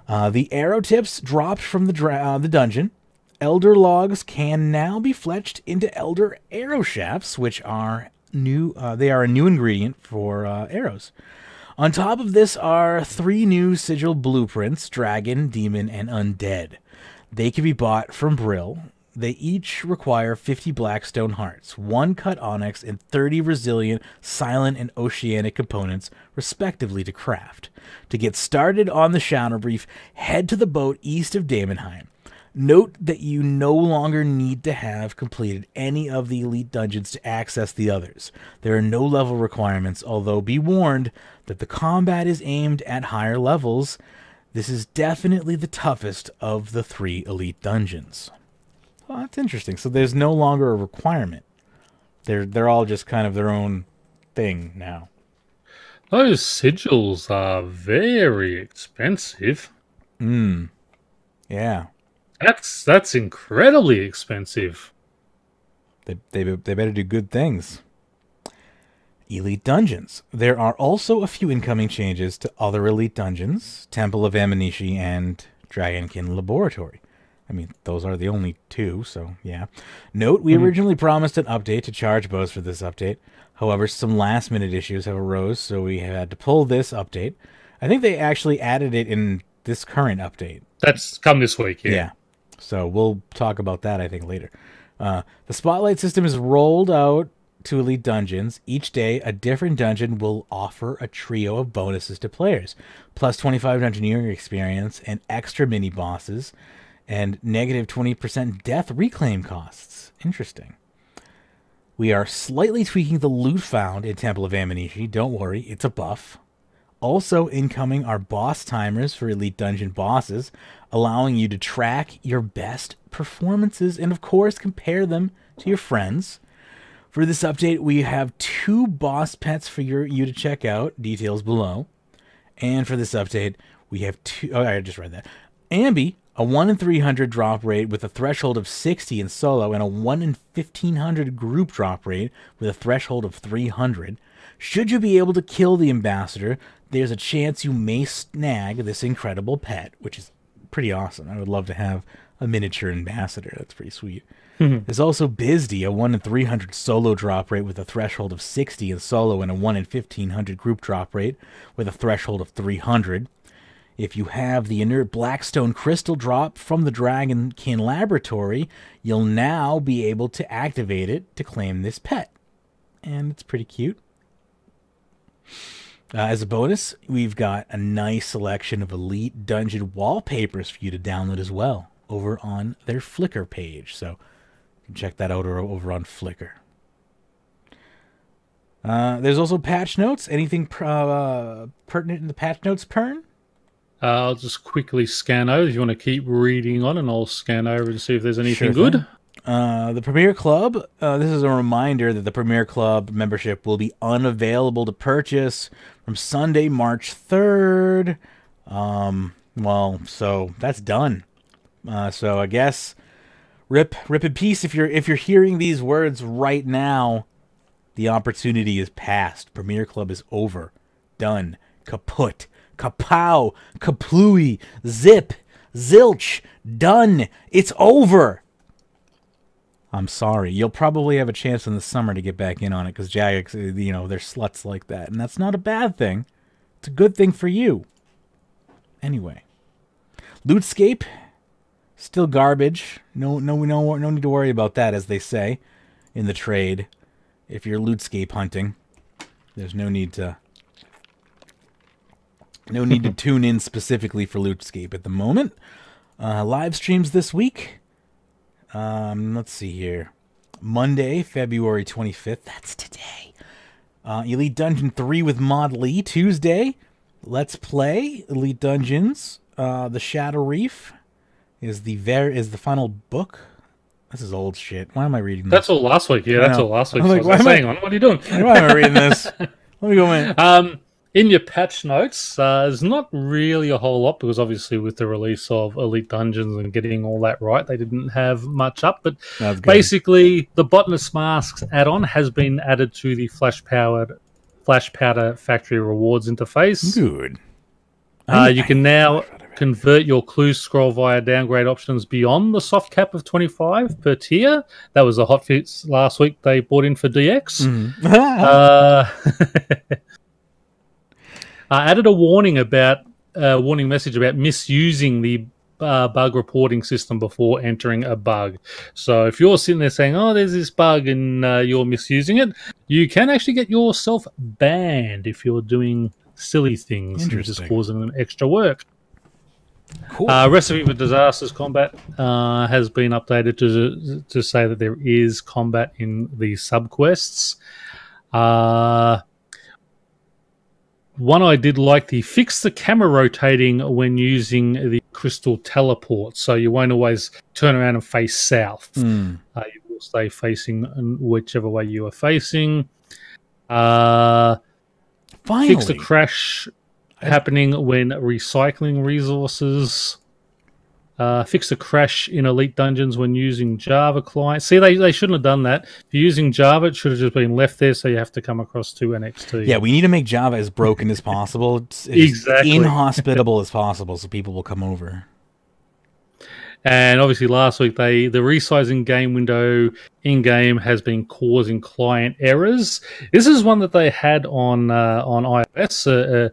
The arrow tips dropped from the dungeon. Elder logs can now be fletched into elder arrow shafts, which are new. They are a new ingredient for arrows. On top of this are 3 new sigil blueprints: dragon, demon, and undead. They can be bought from Brill. They each require 50 blackstone hearts, 1 cut onyx, and 30 resilient, silent, and oceanic components, respectively, to craft. To get started on the Shadow Brief, head to the boat east of Daemonheim. Note that you no longer need to have completed any of the elite dungeons to access the others. There are no level requirements, although be warned that the combat is aimed at higher levels. This is definitely the toughest of the 3 elite dungeons. Well, that's interesting. So there's no longer a requirement. They're all just kind of their own thing now. Those sigils are very expensive. Yeah. That's incredibly expensive. They better do good things. Elite Dungeons. There are also a few incoming changes to other Elite Dungeons, Temple of Amanishi and Dragonkin Laboratory. I mean, those are the only 2, so yeah. Note, we originally promised an update to charge bows for this update. However, some last-minute issues have arose, so we had to pull this update. I think they actually added it in this current update. That's come this week, yeah. Yeah. So we'll talk about that, I think, later. The Spotlight system is rolled out to Elite Dungeons. Each day, a different dungeon will offer a trio of bonuses to players. Plus 25 Dungeoneering experience and extra mini-bosses, and negative 20% death reclaim costs. Interesting. We are slightly tweaking the loot found in Temple of Amanishi. Don't worry, it's a buff. Also incoming are boss timers for Elite Dungeon bosses, allowing you to track your best performances, and of course compare them to your friends. For this update, we have 2 boss pets for you to check out. Details below. And for this update, we have 2... Oh, I just read that. Ambi, a 1 in 300 drop rate with a threshold of 60 in solo, and a 1 in 1500 group drop rate with a threshold of 300. Should you be able to kill the ambassador, there's a chance you may snag this incredible pet, which is pretty awesome. I would love to have a miniature ambassador. That's pretty sweet. There's also Bizdy, a 1 in 300 solo drop rate with a threshold of 60 in solo, and a 1 in 1500 group drop rate with a threshold of 300. If you have the inert Blackstone crystal drop from the Dragonkin Laboratory, you'll now be able to activate it to claim this pet. And it's pretty cute. As a bonus, we've got a nice selection of Elite Dungeon wallpapers for you to download as well over on their Flickr page. So you can check that out over on Flickr. There's also patch notes. Anything pertinent in the patch notes, Pern? I'll just quickly scan over if you want to keep reading on, and I'll scan over and see if there's anything good. The Premier Club, this is a reminder that the Premier Club membership will be unavailable to purchase from Sunday, March 3rd. So that's done. So I guess rip in peace. If you're hearing these words right now, the opportunity is past. Premier Club is over. Done. Kaput. Kapow. Kaplooey. Zip. Zilch. Done. It's over. I'm sorry. You'll probably have a chance in the summer to get back in on it because Jagex, they're sluts like that. And that's not a bad thing. It's a good thing for you. Anyway. Lootescape. Still garbage. No need to worry about that, as they say in the trade. If you're Lootescape hunting, there's no need to tune in specifically for Lootescape at the moment. Live streams this week. Let's see here. Monday, February 25th. That's today. Elite Dungeon 3 with Mod Lee. Tuesday, Let's Play Elite Dungeons. The Shadow Reef is the final book. This is old shit. Why am I reading this? That's all last week. Yeah, that's all last week. Like, hang on, what are you doing? Why am I reading this? Let me go in. In your patch notes, there's not really a whole lot because obviously with the release of Elite Dungeons and getting all that right, they didn't have much up. But basically, the Botanist Masks add-on has been added to the Flash Powder Factory Rewards interface. Good. You can now convert your clue scroll via downgrade options beyond the soft cap of 25 per tier. That was a hot fix last week they brought in for DX. Added a warning message about misusing the bug reporting system before entering a bug. So if you're sitting there saying, oh, there's this bug and you're misusing it, you can actually get yourself banned if you're doing silly things and just causing them extra work. Cool. Recipe for Disasters combat has been updated to say that there is combat in the subquests. One I did like, fix the camera rotating when using the crystal teleport, so you won't always turn around and face south. You will stay facing whichever way you are facing. Finally. Fix the crash happening when recycling resources. Fix the crash in Elite Dungeons when using Java clients. See, they shouldn't have done that. If you're using Java, it should have just been left there, so you have to come across to NXT. Yeah, we need to make Java as broken as possible. It's exactly. Inhospitable as possible, so people will come over. And obviously last week, the resizing game window in-game has been causing client errors. This is one that they had on iOS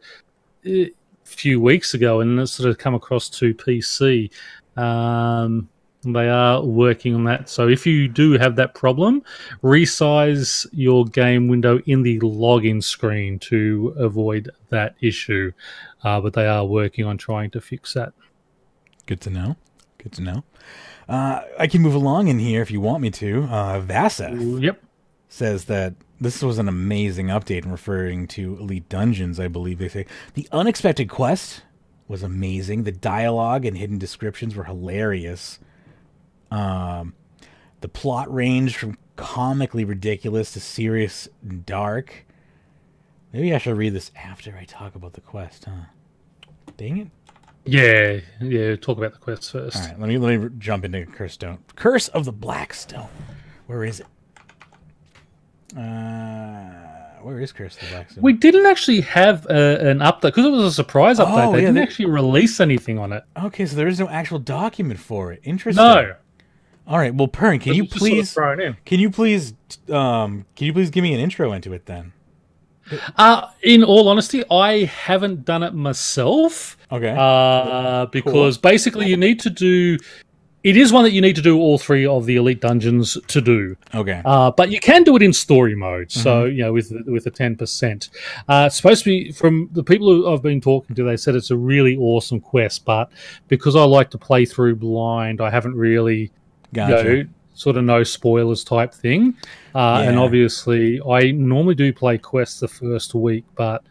a few weeks ago, and it's sort of come across to PC. They are working on that. So if you do have that problem, resize your game window in the login screen to avoid that issue. But they are working on trying to fix that. Good to know. I can move along in here if you want me to. Vaseth says that this was an amazing update, referring to Elite Dungeons, I believe they say. The unexpected quest was amazing. The dialogue and hidden descriptions were hilarious. The plot ranged from comically ridiculous to serious and dark. Maybe I should read this after I talk about the quest, huh? Dang it. Yeah. Talk about the quest first. All right, let me jump into Curse Stone. Curse of the Black Stone. Where is it? Where is Curse of the Black Stone? We didn't actually have an update because it was a surprise update. They didn't actually release anything on it. Okay, so there is no actual document for it. Interesting. No. All right. Well, Pern, can you please give me an intro into it then? In all honesty, I haven't done it myself. Okay. Because basically you need to do... It is one that you need to do all 3 of the elite dungeons to do. Okay. But you can do it in story mode, so, with the 10%. It's supposed to be, from the people who I've been talking to, they said it's a really awesome quest, but because I like to play through blind, I haven't really, sort of no spoilers type thing. And obviously, I normally do play quests the first week, but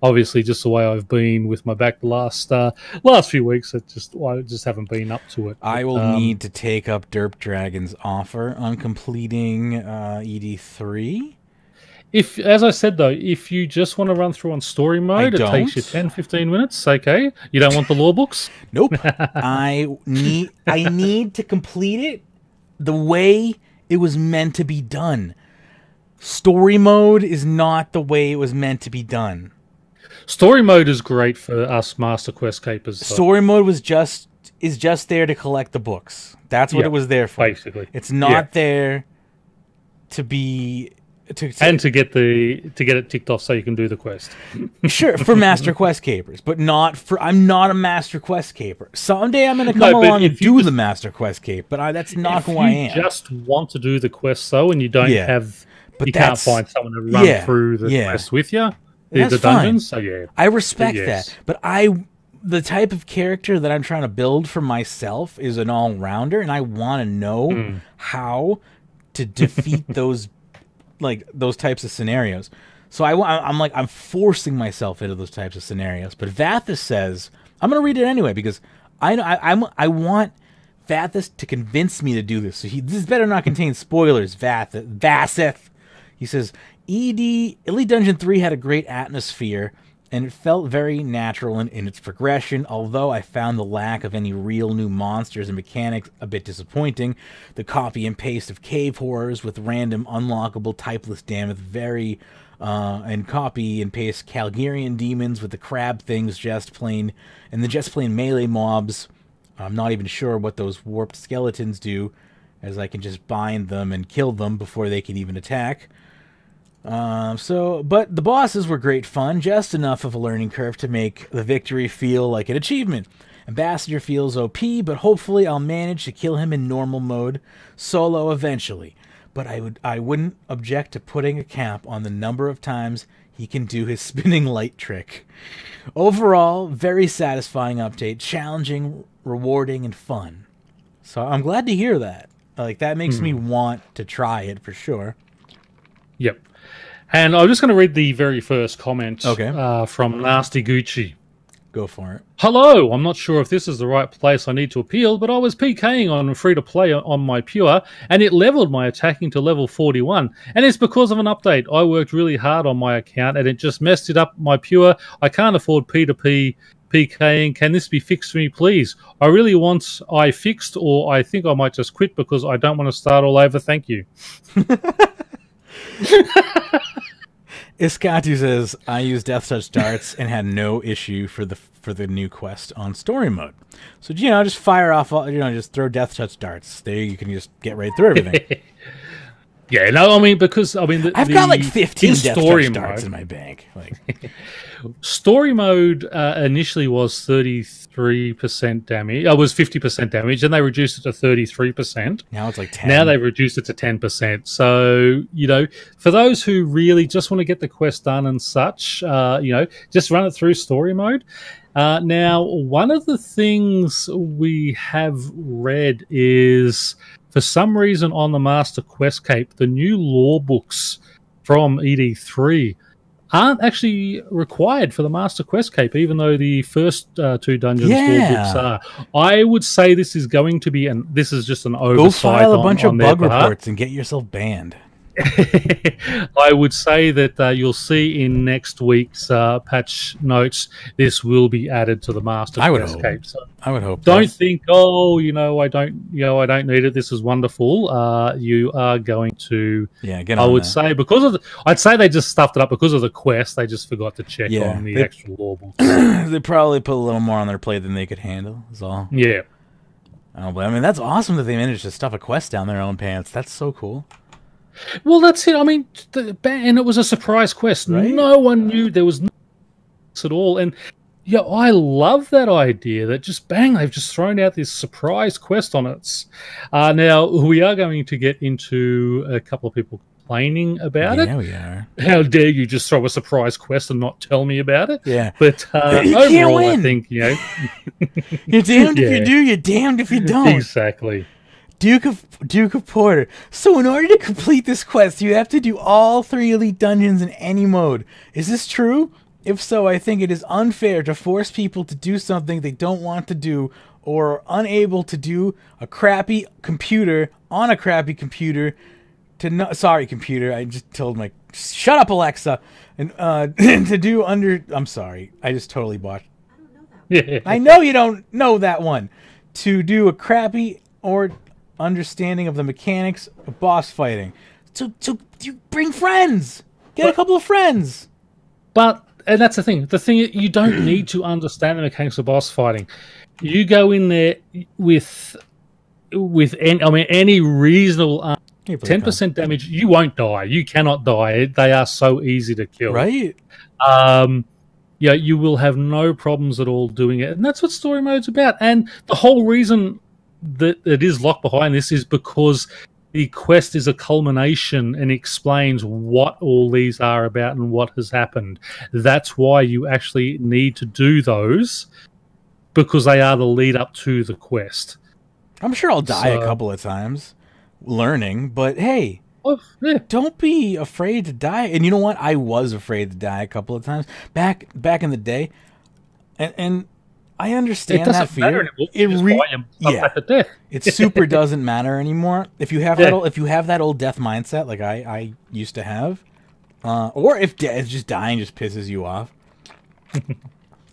obviously just the way I've been with my back the last few weeks, I just haven't been up to it. I will need to take up Derp Dragon's offer on completing ED3. As I said though, if you just want to run through on story mode, it takes you 10-15 minutes. Okay, you don't want the lore books? Nope. I need to complete it the way it was meant to be done. Story mode is not the way it was meant to be done. Story mode is great for us Master Quest Capers. Story mode is just there to collect the books. That's what it was there for. Basically, it's not there to be to get it ticked off so you can do the quest. Sure, for Master Quest Capers, but not for. I'm not a Master Quest Caper. Someday I'm going to come along and do the Master Quest Cape, but that's not who I am. If you just want to do the quest though, and you don't you can't find someone to run through the quest with you. The dungeons, so I respect that, but the type of character that I'm trying to build for myself is an all-rounder, and I want to know how to defeat those types of scenarios. So I'm forcing myself into those types of scenarios. But Vathis says I'm going to read it anyway because I want Vathis to convince me to do this. So this better not contain spoilers. Vathith. He says, Elite Dungeon 3 had a great atmosphere, and it felt very natural in its progression, although I found the lack of any real new monsters and mechanics a bit disappointing. The copy and paste of cave horrors with random unlockable typeless damage and copy and paste Calgarian demons with the crab things just plain melee mobs. I'm not even sure what those warped skeletons do, as I can just bind them and kill them before they can even attack. But the bosses were great fun, just enough of a learning curve to make the victory feel like an achievement. Ambassador feels OP, but hopefully I'll manage to kill him in normal mode solo eventually. But I wouldn't object to putting a cap on the number of times he can do his spinning light trick. Overall, very satisfying update, challenging, rewarding, and fun. So I'm glad to hear that. That makes me want to try it for sure. Yep. And I'm just going to read the very first comment from Nasty Gucci. Go for it. Hello, I'm not sure if this is the right place I need to appeal, but I was PKing on free-to-play on my Pure, and it leveled my attacking to level 41. And it's because of an update. I worked really hard on my account, and it just messed it up, my Pure. I can't afford P2P PKing. Can this be fixed for me, please? I really want I fixed, or I think I might just quit because I don't want to start all over. Thank you. Iskatu says, I use Death Touch darts and had no issue for the new quest on story mode. So, just fire off, just throw Death Touch darts. There you can just get right through everything. Yeah, no, I've got like 15 Death Touch darts in my bank. Story mode initially was 33% damage. It was 50% damage, and they reduced it to 33%. Now it's like 10. Now they've reduced it to 10%. So, for those who really just want to get the quest done and such, just run it through story mode. Now, one of the things we have read is, for some reason on the Master Quest Cape, the new lore books from ED3 aren't actually required for the Master Quest Cape, even though the first two dungeons for books are. I would say this is going to be, and this is just an oversight. Go file a bunch of bug part. reports and get yourself banned. I would say that you'll see in next week's patch notes, this will be added to the Master Quest Cape. So I would hope. Don't think, I don't need it. This is wonderful. You are going to. Yeah, get on. I would say I'd say they just stuffed it up because of the quest. They just forgot to check on the actual lore books. They probably put a little more on their plate than they could handle. Is all. Yeah. But I mean, that's awesome that they managed to stuff a quest down their own pants. That's so cool. Well, that's it. I mean, and it was a surprise quest. Right? No one knew there was no at all. And yeah, I love that idea that just bang, they've just thrown out this surprise quest on it. Now, we are going to get into a couple of people complaining about it. Yeah, we are. How dare you just throw a surprise quest and not tell me about it? Yeah. But overall, I think, you're damned if you do, you're damned if you don't. Exactly. Duke of Porter. So in order to complete this quest, you have to do all 3 elite dungeons in any mode. Is this true? If so, I think it is unfair to force people to do something they don't want to do or are unable to do on a crappy computer sorry, computer. I just told shut up, Alexa. And to do I'm sorry. I just totally botched. Yeah. I know you don't know that one. To do a crappy or understanding of the mechanics of boss fighting. So you bring friends. Get a couple of friends. And that's the thing. You don't need to understand the mechanics of boss fighting. You go in there with any reasonable 10% damage. You won't die. You cannot die. They are so easy to kill. Right. You will have no problems at all doing it, and that's what story mode's about. And the whole reason that it is locked behind this is because the quest is a culmination and explains what all these are about and what has happened. That's why you actually need to do those, because they are the lead up to the quest. I'm sure I'll die a couple of times learning, but hey, don't be afraid to die. And you know what? I was afraid to die a couple of times back in the day, and I understand that fear. It super doesn't matter anymore. If you have that old death mindset like I used to have, or if just dying just pisses you off.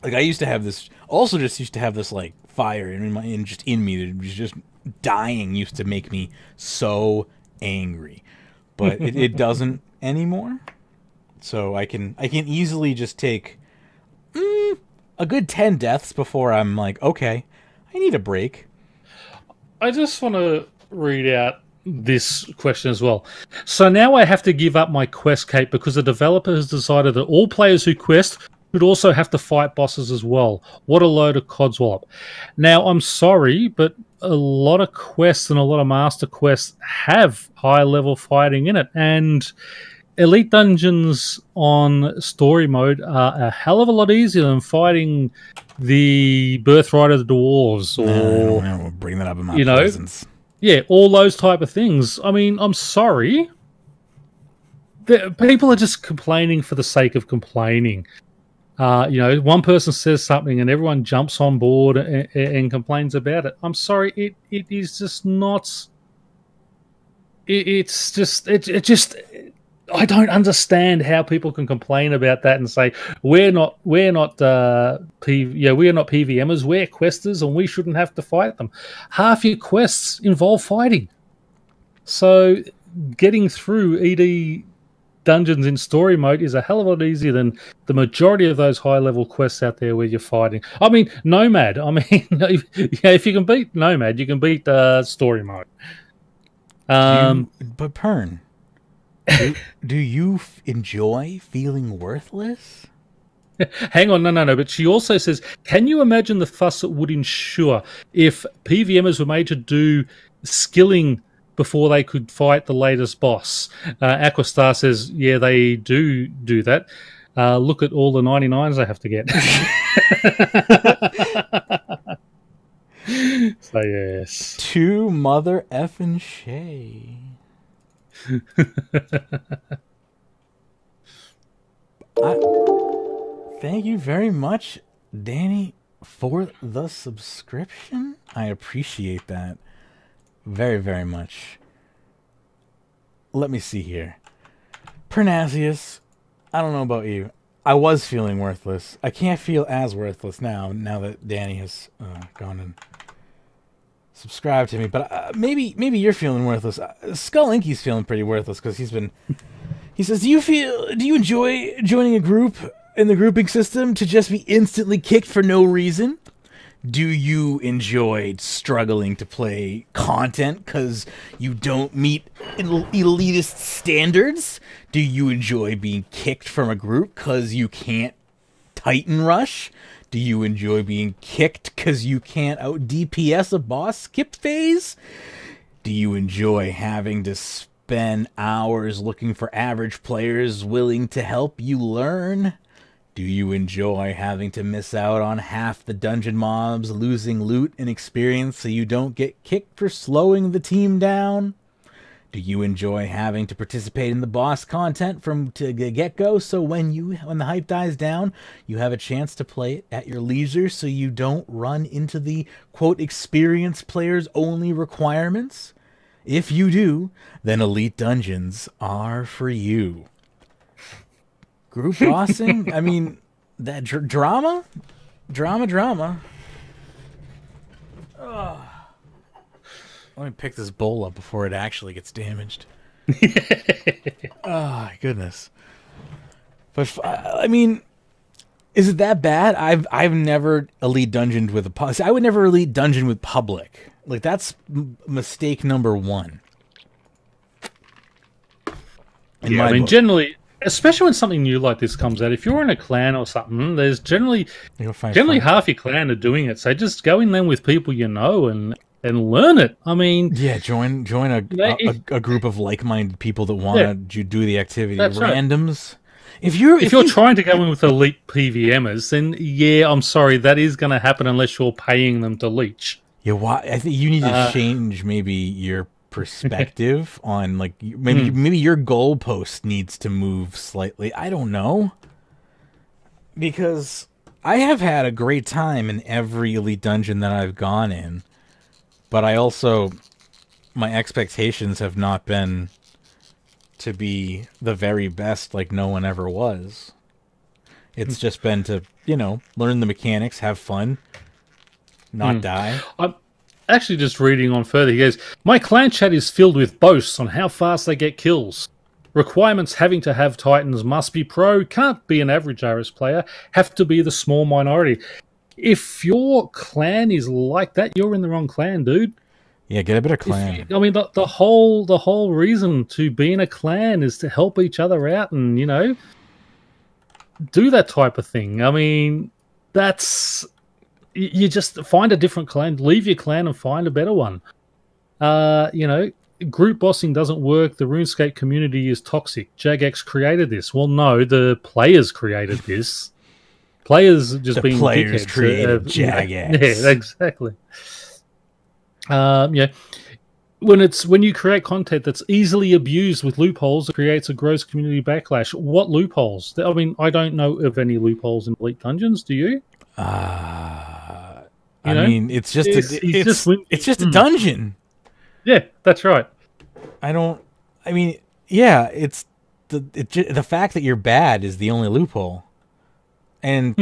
Like I used to have this. Also, just used to have this like fire in me that was just dying used to make me so angry, but it doesn't anymore. So I can easily just take a good 10 deaths before I'm like, okay, I need a break. I just want to read out this question as well. So now I have to give up my quest cape because the developer has decided that all players who quest should also have to fight bosses as well. What a load of codswallop. Now, I'm sorry, but a lot of quests and a lot of master quests have high-level fighting in it, and elite dungeons on story mode are a hell of a lot easier than fighting the Birthright of the Dwarves, or I won't bring that up in my presence. Yeah, all those type of things. I mean, I'm sorry. People are just complaining for the sake of complaining. One person says something and everyone jumps on board and complains about it. I'm sorry, it is just not. It just. I don't understand how people can complain about that and say we're not PVMers, we're questers, and we shouldn't have to fight them. Half your quests involve fighting, so getting through ED dungeons in story mode is a hell of a lot easier than the majority of those high level quests out there where you're fighting. I mean, Nomad. I mean, if you can beat Nomad, you can beat story mode. But Pern. Do you enjoy feeling worthless? Hang on, no. But she also says, can you imagine the fuss it would ensure if PVMers were made to do skilling before they could fight the latest boss? Aquastar says, yeah, they do that. Look at all the 99s I have to get. So, yes. To mother effing Shay. Thank you very much, Danny, for the subscription. I appreciate that very, very much. Let me see here. Pyrnassius, I don't know about you. I was feeling worthless. I can't feel as worthless now that Danny has gone and subscribed to me. But maybe you're feeling worthless. Skull Inky's feeling pretty worthless because he says, do you enjoy joining a group in the grouping system to just be instantly kicked for no reason? Do you enjoy struggling to play content because you don't meet elitist standards? Do you enjoy being kicked from a group because you can't Titan rush? Do you enjoy being kicked because you can't out DPS a boss skip phase? Do you enjoy having to spend hours looking for average players willing to help you learn? Do you enjoy having to miss out on half the dungeon mobs, losing loot and experience so you don't get kicked for slowing the team down? Do you enjoy having to participate in the boss content from the get-go so when the hype dies down, you have a chance to play it at your leisure so you don't run into the, quote, experienced players only requirements? If you do, then Elite Dungeons are for you. Group bossing? I mean, that drama? Drama. Ugh. Let me pick this bowl up before it actually gets damaged. Oh, my goodness. But, I mean, is it that bad? I've never Elite Dungeoned with I would never Elite Dungeon with public. Like, that's mistake number one. Yeah, I mean, generally... Especially when something new like this comes out, if you're in a clan or something, there's generally half your clan are doing it. So just go in there with people you know and learn it. I mean, yeah, join a group of like-minded people that want to do the activity. That's randoms. Right. If you're trying to go in with elite PVMers, then yeah, I'm sorry, that is going to happen unless you're paying them to leech. Yeah, I think you need to change maybe your perspective on, like, maybe your goalpost needs to move slightly. I don't know, because I have had a great time in every Elite Dungeon that I've gone in, but I also, my expectations have not been to be the very best, like no one ever was. It's just been to, learn the mechanics, have fun, not die. Actually, just reading on further, he goes, my clan chat is filled with boasts on how fast they get kills. Requirements having to have Titans must be pro, can't be an average RS player, have to be the small minority. If your clan is like that, you're in the wrong clan, dude. Yeah, get a better clan. The whole reason to be in a clan is to help each other out and, do that type of thing. I mean, that's... You just find a different clan, leave your clan and find a better one. Group bossing doesn't work. The RuneScape community is toxic. Jagex created this. Well, no, the players created this. Players just being players dickheads. Created Jagex. Yeah, exactly. When you create content that's easily abused with loopholes, it creates a gross community backlash. What loopholes? I mean, I don't know of any loopholes in Elite Dungeons. Do you? I mean, it's just a dungeon. Yeah, that's right. It's the fact that you're bad is the only loophole, and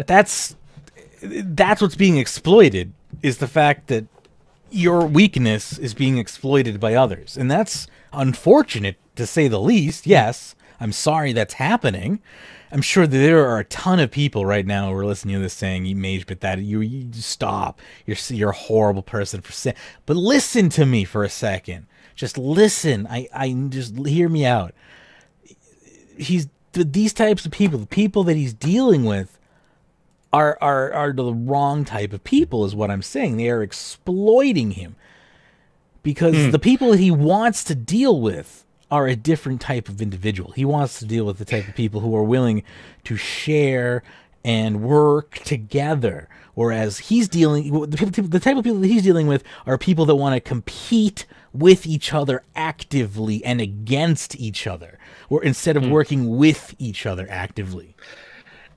that's what's being exploited, is the fact that your weakness is being exploited by others, and that's unfortunate to say the least. Yes, I'm sorry that's happening. I'm sure that there are a ton of people right now who are listening to this saying, Magebit, that you stop. You're a horrible person for saying. But listen to me for a second. Just listen. I just hear me out. These types of people, the people that he's dealing with, are the wrong type of people, is what I'm saying. They are exploiting him. Because the people that he wants to deal with are a different type of individual. He wants to deal with the type of people who are willing to share and work together. Whereas the type of people that he's dealing with are people that want to compete with each other actively and against each other, or instead of working with each other actively.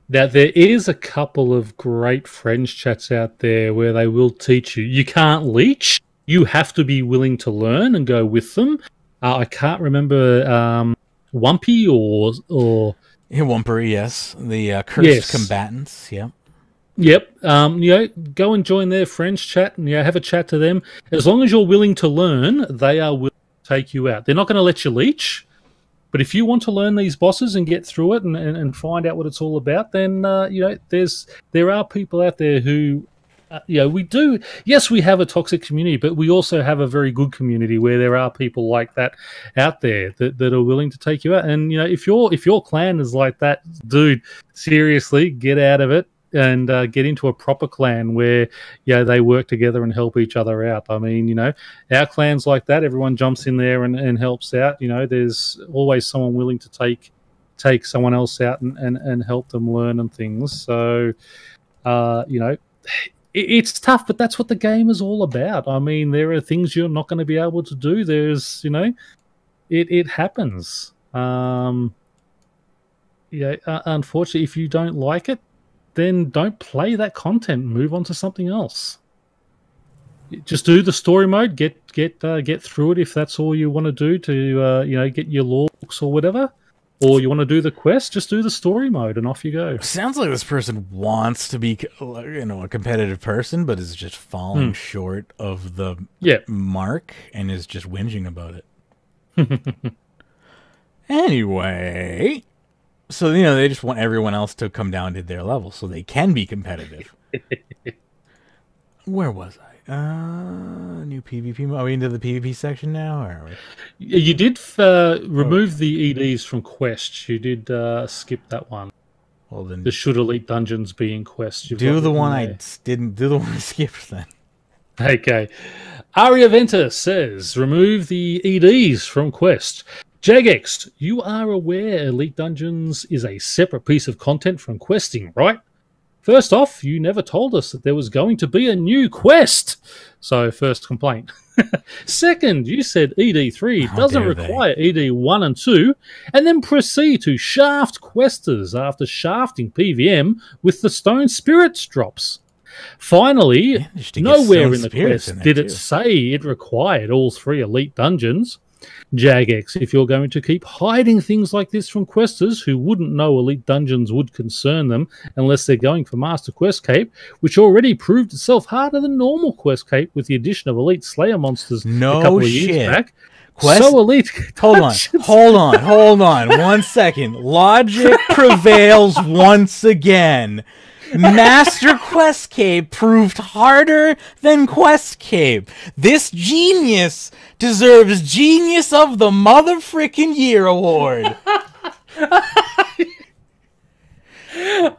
Now, there is a couple of great friends chats out there where they will teach you. You can't leech. You have to be willing to learn and go with them. I can't remember Wumpy or Wumpery, yes. The cursed combatants, yeah. Yep. Go and join their friends chat and have a chat to them. As long as you're willing to learn, they are willing to take you out. They're not going to let you leech. But if you want to learn these bosses and get through it and find out what it's all about, then there are people out there who we do. Yes, we have a toxic community, but we also have a very good community where there are people like that out there that are willing to take you out. And if your clan is like that, dude, seriously, get out of it and get into a proper clan where they work together and help each other out. I mean, our clan's like that. Everyone jumps in there and helps out. There's always someone willing to take someone else out and help them learn and things. So, it's tough, but that's what the game is all about. I mean, there are things you're not going to be able to do. There's, it happens. Unfortunately, if you don't like it, then don't play that content. Move on to something else. Just do the story mode. Get through it if that's all you want to do to get your lore books or whatever. Or you want to do the quest, just do the story mode and off you go. Sounds like this person wants to be, a competitive person, but is just falling short of the mark and is just whinging about it. Anyway, so they just want everyone else to come down to their level so they can be competitive. Where was I? New PvP. Are we into the PvP section now? Or are we? You did remove the EDs from quests. You did skip that one. Well, then the should elite dungeons be in quests. Do the one I didn't. Do the one I skipped then. Okay. Aria Venta says remove the EDs from quests. Jagex, you are aware Elite Dungeons is a separate piece of content from questing, right? First off, you never told us that there was going to be a new quest. So, first complaint. Second, you said ED3 doesn't require ED1 and 2, and then proceed to shaft questers after shafting PVM with the Stone Spirits drops. Finally, nowhere in the quest did it say it required all 3 Elite Dungeons. Jagex, if you're going to keep hiding things like this from questers who wouldn't know Elite Dungeons would concern them unless they're going for Master Quest Cape, which already proved itself harder than normal Quest Cape with the addition of Elite Slayer monsters a couple of years back. So Elite... Hold on. 1 second. Logic prevails once again. Master Quest Cape proved harder than Quest Cape. This genius deserves Genius of the Motherfrickin' Year award.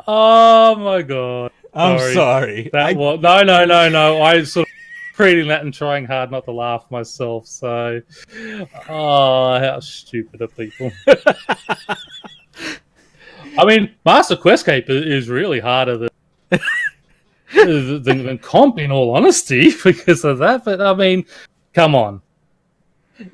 Oh my god! I'm sorry. No. I sort of reading that and trying hard not to laugh myself. So, how stupid are people? I mean, Master Quest Cape is really harder than comp, in all honesty, because of that. But I mean, come on.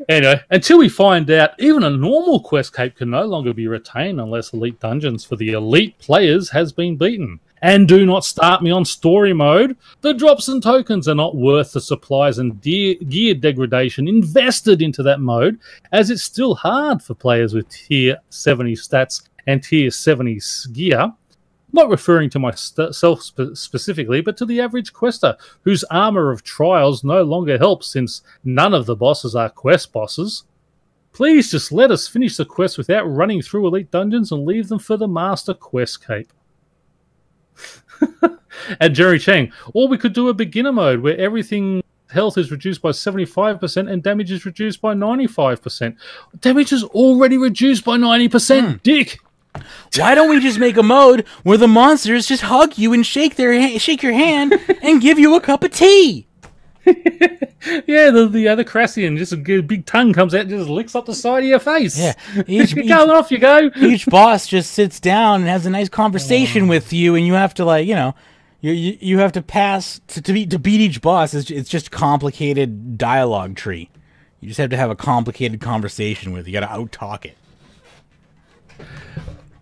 Anyway, until we find out, even a normal Quest Cape can no longer be retained unless Elite Dungeons for the elite players has been beaten. And do not start me on story mode. The drops and tokens are not worth the supplies and gear degradation invested into that mode, as it's still hard for players with tier 70 stats and tier 70 gear. Not referring to myself specifically, but to the average quester, whose armor of trials no longer helps since none of the bosses are quest bosses. Please just let us finish the quest without running through Elite Dungeons and leave them for the Master Quest Cape. And Jerry Chang, or we could do a beginner mode where everything health is reduced by 75% and damage is reduced by 95%. Damage is already reduced by 90%, dick! Why don't we just make a mode where the monsters just hug you and shake your hand and give you a cup of tea? Yeah, the Crassian, just a big tongue comes out and just licks up the side of your face. Yeah, Off you go. Each boss just sits down and has a nice conversation with you, and you have to you have to pass to beat each boss. It's just complicated dialogue tree. You just have to have a complicated conversation with. You got to out-talk it.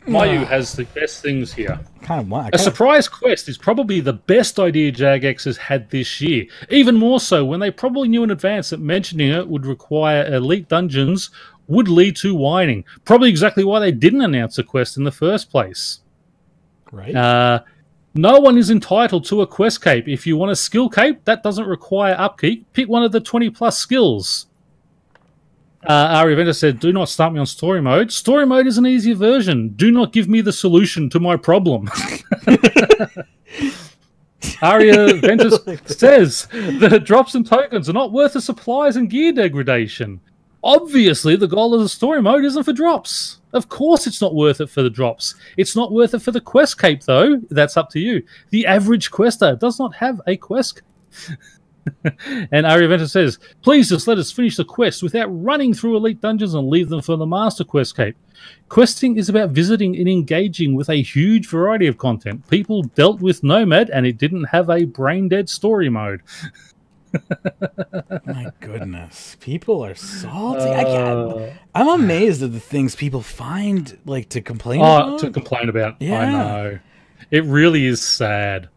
Mayu has the best things here. A surprise quest is probably the best idea Jagex has had this year. Even more so when they probably knew in advance that mentioning it would require elite dungeons would lead to whining. Probably exactly why they didn't announce a quest in the first place. Right. No one is entitled to a quest cape. If you want a skill cape, that doesn't require upkeep. Pick one of the 20+ skills. Our eventer said, do not start me on story mode. Story mode is an easier version. Do not give me the solution to my problem. Aria Ventus says the drops and tokens are not worth the supplies and gear degradation. Obviously, the goal of the story mode isn't for drops. Of course it's not worth it for the drops. It's not worth it for the quest cape, though. That's up to you. The average quester does not have a quest cape. And Ariaventa says, please just let us finish the quest without running through elite dungeons and leave them for the master quest cape. Questing is about visiting and engaging with a huge variety of content. People dealt with Nomad and it didn't have a brain-dead story mode. My goodness. People are salty. I'm amazed at the things people find to complain about. To complain about. Yeah. I know. It really is sad.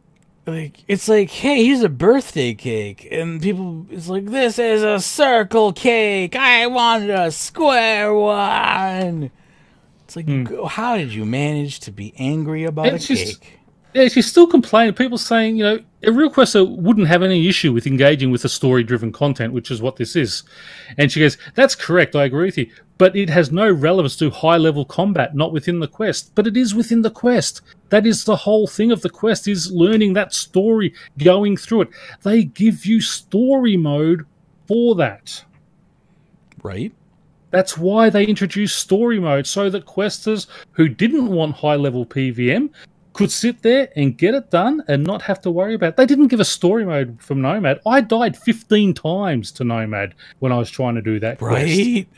It's like, hey, here's a birthday cake, and people, it's like, this is a circle cake. I want a square one. It's like, how did you manage to be angry about a cake? Yeah, she's still complaining. People saying, a real quester wouldn't have any issue with engaging with the story-driven content, which is what this is. And she goes, that's correct, I agree with you. But it has no relevance to high-level combat, not within the quest. But it is within the quest. That is the whole thing of the quest, is learning that story, going through it. They give you story mode for that. Right. That's why they introduced story mode, so that questers who didn't want high-level PVM could sit there and get it done and not have to worry about it. They didn't give a story mode from Nomad. I died 15 times to Nomad when I was trying to do that quest. Right.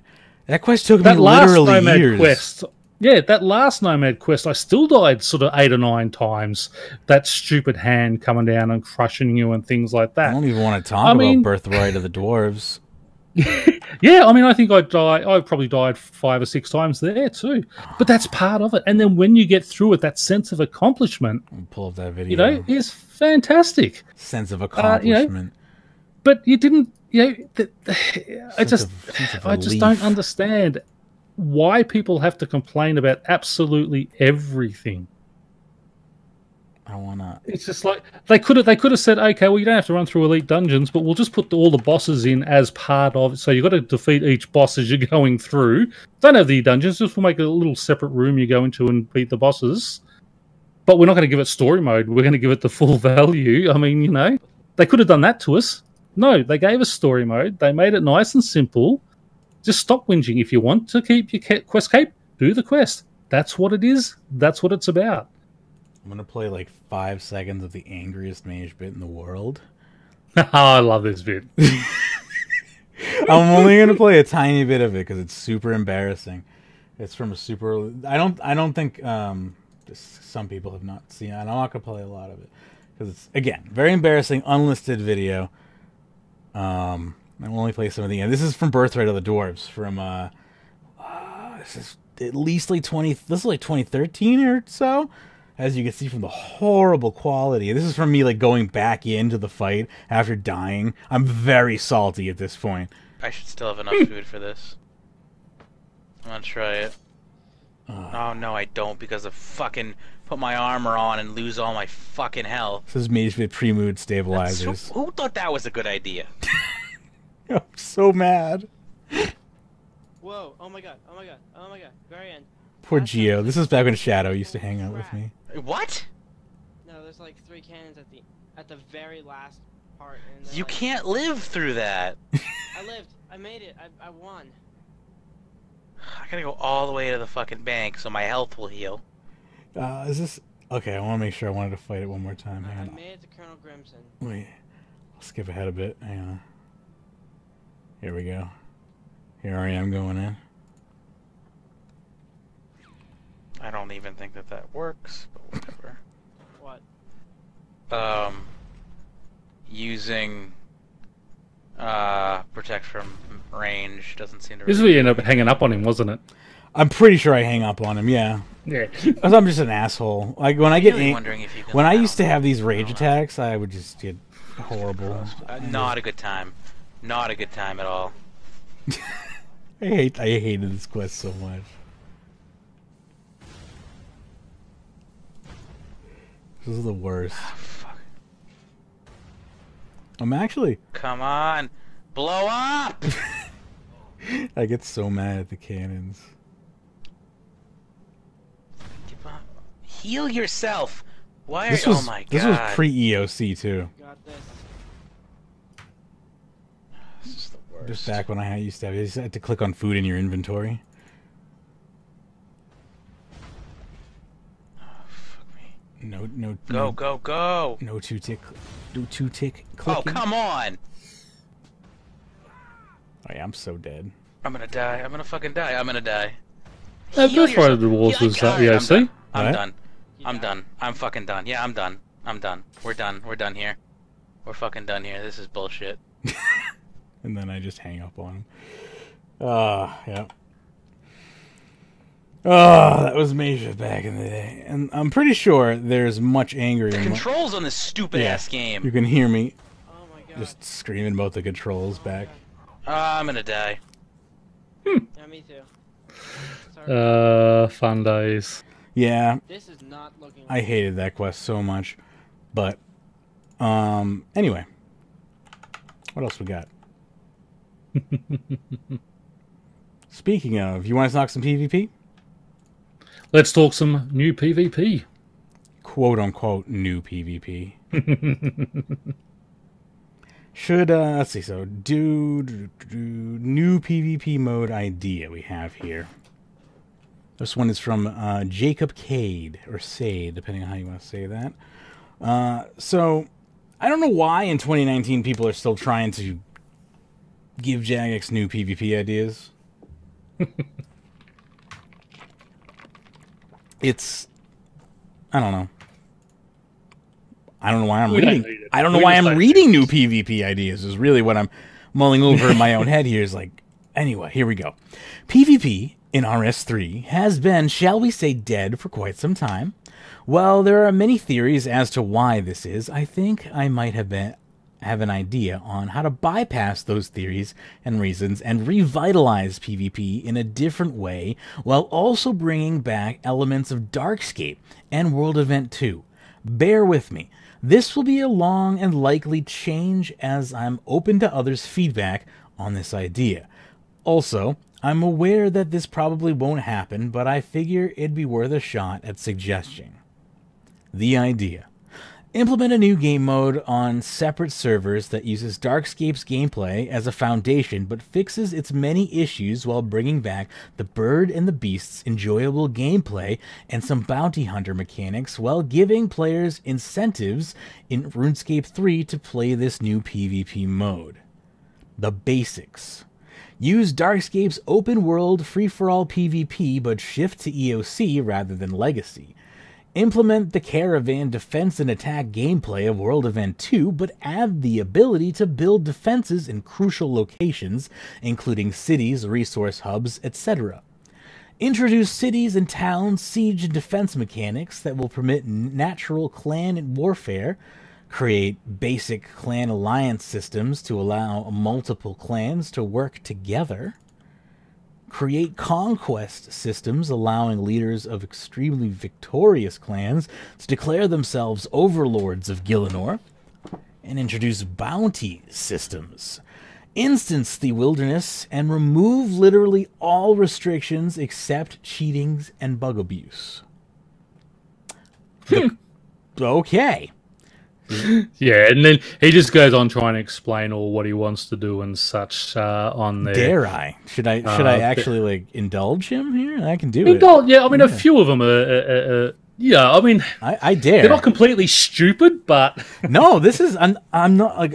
That quest took me literally years. Quest, yeah, that last Nomad quest, I still died sort of 8 or 9 times. That stupid hand coming down and crushing you and things like that. I don't even want to talk about Birthright of the Dwarves. Yeah, I think I probably died 5 or 6 times there too. But that's part of it. And then when you get through it, that sense of accomplishment, pull up that video, is fantastic. Sense of accomplishment. But you didn't, I just don't understand why people have to complain about absolutely everything. It's just like they could have said, okay, well, you don't have to run through elite dungeons, but we'll just put all the bosses in as part of it. So you've got to defeat each boss as you're going through. Don't have the dungeons, just we'll make a little separate room you go into and beat the bosses. But we're not going to give it story mode. We're going to give it the full value. They could have done that to us. No, they gave us story mode. They made it nice and simple. Just stop whinging. If you want to keep your quest cape, do the quest. That's what it is. That's what it's about. I'm going to play 5 seconds of the angriest Magebit in the world. I love this bit. I'm only going to play a tiny bit of it because it's super embarrassing. It's from a super... I don't think... some people have not seen it. I'm not going to play a lot of it because it's, again, very embarrassing, unlisted video. I will only play some of the end. This is from Birthright of the Dwarves from... this is at least this is 2013 or so. As you can see from the horrible quality. This is from me going back into the fight after dying. I'm very salty at this point. I should still have enough food for this. I'm gonna try it. Oh no, I don't, because of fucking put my armor on and lose all my fucking health. This is Magebit pre-mood stabilizers. Who thought that was a good idea? I'm so mad. Whoa, oh my god, oh my god, oh my god, very end. Poor Geo. This is back when Shadow used to hang out with me. What? No, there's 3 cannons at the very last part. And you can't live through that. I lived. I made it. I won. I gotta go all the way to the fucking bank so my health will heal. Is this... Okay, I want to make sure I wanted to fight it one more time. Hang on. I made it to Colonel Grimson. Wait. I'll skip ahead a bit. Hang on. Here we go. Here I am going in. I don't even think that works, but whatever. What? Using protect from range doesn't seem to. This is really where you ended up hanging up on him, wasn't it? I'm pretty sure I hang up on him. Yeah. Yeah. I'm just an asshole. Like when I get really wondering if you can when I sound used to have these rage know. attacks, I would just get horrible. Not a good time. Not a good time at all. I hated this quest so much. This is the worst. Fuck. I'm actually. Come on, blow up! I get so mad at the cannons. Heal yourself. Why are This you? was Oh my god. this was pre-EOC too. Got this. This is the worst. Just back when I used to have, you just had to click on food in your inventory. Oh, fuck me. Go. Go. No two tick clicking. Oh, come on! Oh yeah, I'm so dead. I'm gonna die. I'm gonna fucking die. I'm gonna die. No, Heal Birthright of the yourself. Wars Yeah, was alright, EOC. I'm What? done. You I'm died? done. I'm fucking done. Yeah, I'm done. I'm done. We're done. We're done here. We're fucking done here. This is bullshit. And then I just hang up on him. Yeah. That was Magebit back in the day. And I'm pretty sure there's much anger The in controls on this stupid ass You game. can hear me Oh my god. just screaming about the controls back. I'm gonna die. Yeah, me too. Sorry. Fun days. Yeah, This is not looking. I hated that quest so much. But, anyway. What else we got? Speaking of, you want to talk some PvP? Let's talk some new PvP. Quote unquote new PvP. Should let's see. So do new PvP mode idea we have here. This one is from Jacob Cade or Sade, depending on how you want to say that. So I don't know why in 2019 people are still trying to give Jagex new PvP ideas. It's I don't know. I don't know why I'm We don't reading. need it. I don't know We why just I'm don't reading need new PvP ideas. Is really what I'm mulling over in my own head here. Is like, anyway, here we go. PvP in RS3 has been, shall we say, dead for quite some time. While there are many theories as to why this is, I think I might have an idea on how to bypass those theories and reasons and revitalize PvP in a different way while also bringing back elements of Darkscape and World Event 2. Bear with me. This will be a long and likely change as I'm open to others' feedback on this idea. Also, I'm aware that this probably won't happen, but I figure it'd be worth a shot at suggesting. The idea. Implement a new game mode on separate servers that uses Darkscape's gameplay as a foundation but fixes its many issues while bringing back the bird and the beast's enjoyable gameplay and some bounty hunter mechanics while giving players incentives in RuneScape 3 to play this new PvP mode. The basics. Use Darkscape's open world free-for-all PvP but shift to EOC rather than Legacy. Implement the Caravan defense and attack gameplay of World Event 2, but add the ability to build defenses in crucial locations, including cities, resource hubs, etc. Introduce cities and towns siege and defense mechanics that will permit natural clan warfare. Create basic clan alliance systems to allow multiple clans to work together. Create conquest systems allowing leaders of extremely victorious clans to declare themselves overlords of Gielinor, and introduce bounty systems. Instance the wilderness and remove literally all restrictions except cheatings and bug abuse. Okay. Yeah, and then he just goes on trying to explain all what he wants to do and such on there. Dare I? Should I actually like indulge him here? I can do it. Yeah, I mean, a few of them are yeah, I mean, I dare. they're not completely stupid, but No, this is I'm not like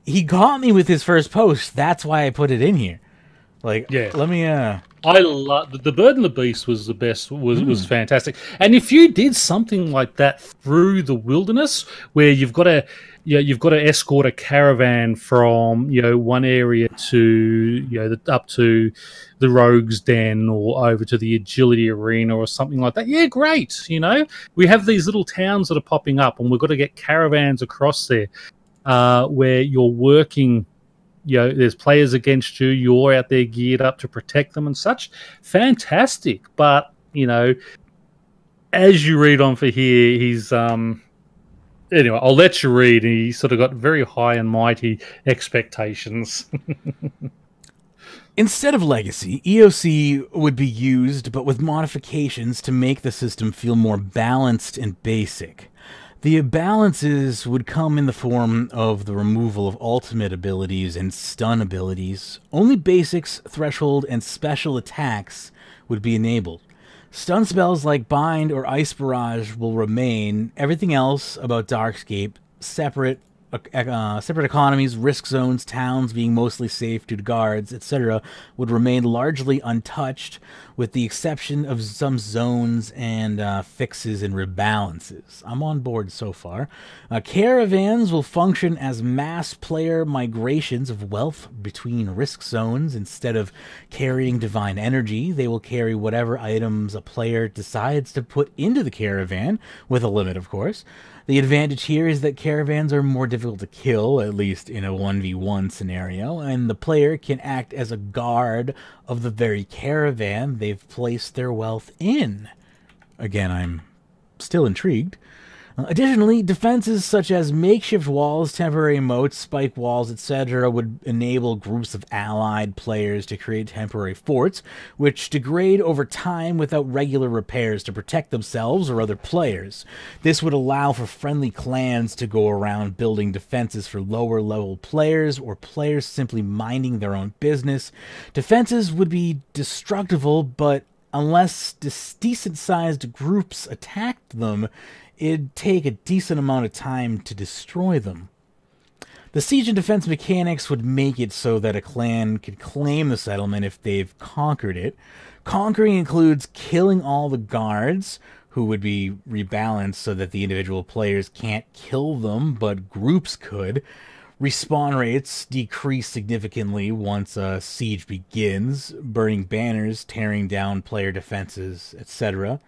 he got me with his first post. That's why I put it in here. Like, Yeah. let me. I love the Bird and the Beast was the best. Was fantastic. And if you did something like that through the wilderness, where you've got to escort a caravan from one area to up to the Rogue's Den or over to the Agility Arena or something like that. Yeah, great. We have these little towns that are popping up, and we've got to get caravans across there where you're working. There's players against you. You're out there geared up to protect them and such. Fantastic. But, as you read on for here, he's... Anyway, I'll let you read. And he sort of got very high and mighty expectations. Instead of Legacy, EOC would be used, but with modifications to make the system feel more balanced and basic. The imbalances would come in the form of the removal of ultimate abilities and stun abilities. Only basics, threshold, and special attacks would be enabled. Stun spells like Bind or Ice Barrage will remain. Everything else about Darkscape, separate economies, risk zones, towns being mostly safe due to guards, etc., would remain largely untouched, with the exception of some zones and fixes and rebalances. I'm on board so far. Caravans will function as mass player migrations of wealth between risk zones. Instead of carrying divine energy, they will carry whatever items a player decides to put into the caravan, with a limit, of course. The advantage here is that caravans are more difficult to kill, at least in a 1v1 scenario, and the player can act as a guard of the very caravan they've placed their wealth in. Again, I'm still intrigued. Additionally, defenses such as makeshift walls, temporary moats, spike walls, etc. would enable groups of allied players to create temporary forts, which degrade over time without regular repairs to protect themselves or other players. This would allow for friendly clans to go around building defenses for lower-level players or players simply minding their own business. Defenses would be destructible, but unless decent-sized groups attacked them, it'd take a decent amount of time to destroy them. The siege and defense mechanics would make it so that a clan could claim the settlement if they've conquered it. Conquering includes killing all the guards, who would be rebalanced so that the individual players can't kill them, but groups could. Respawn rates decrease significantly once a siege begins, burning banners, tearing down player defenses, etc.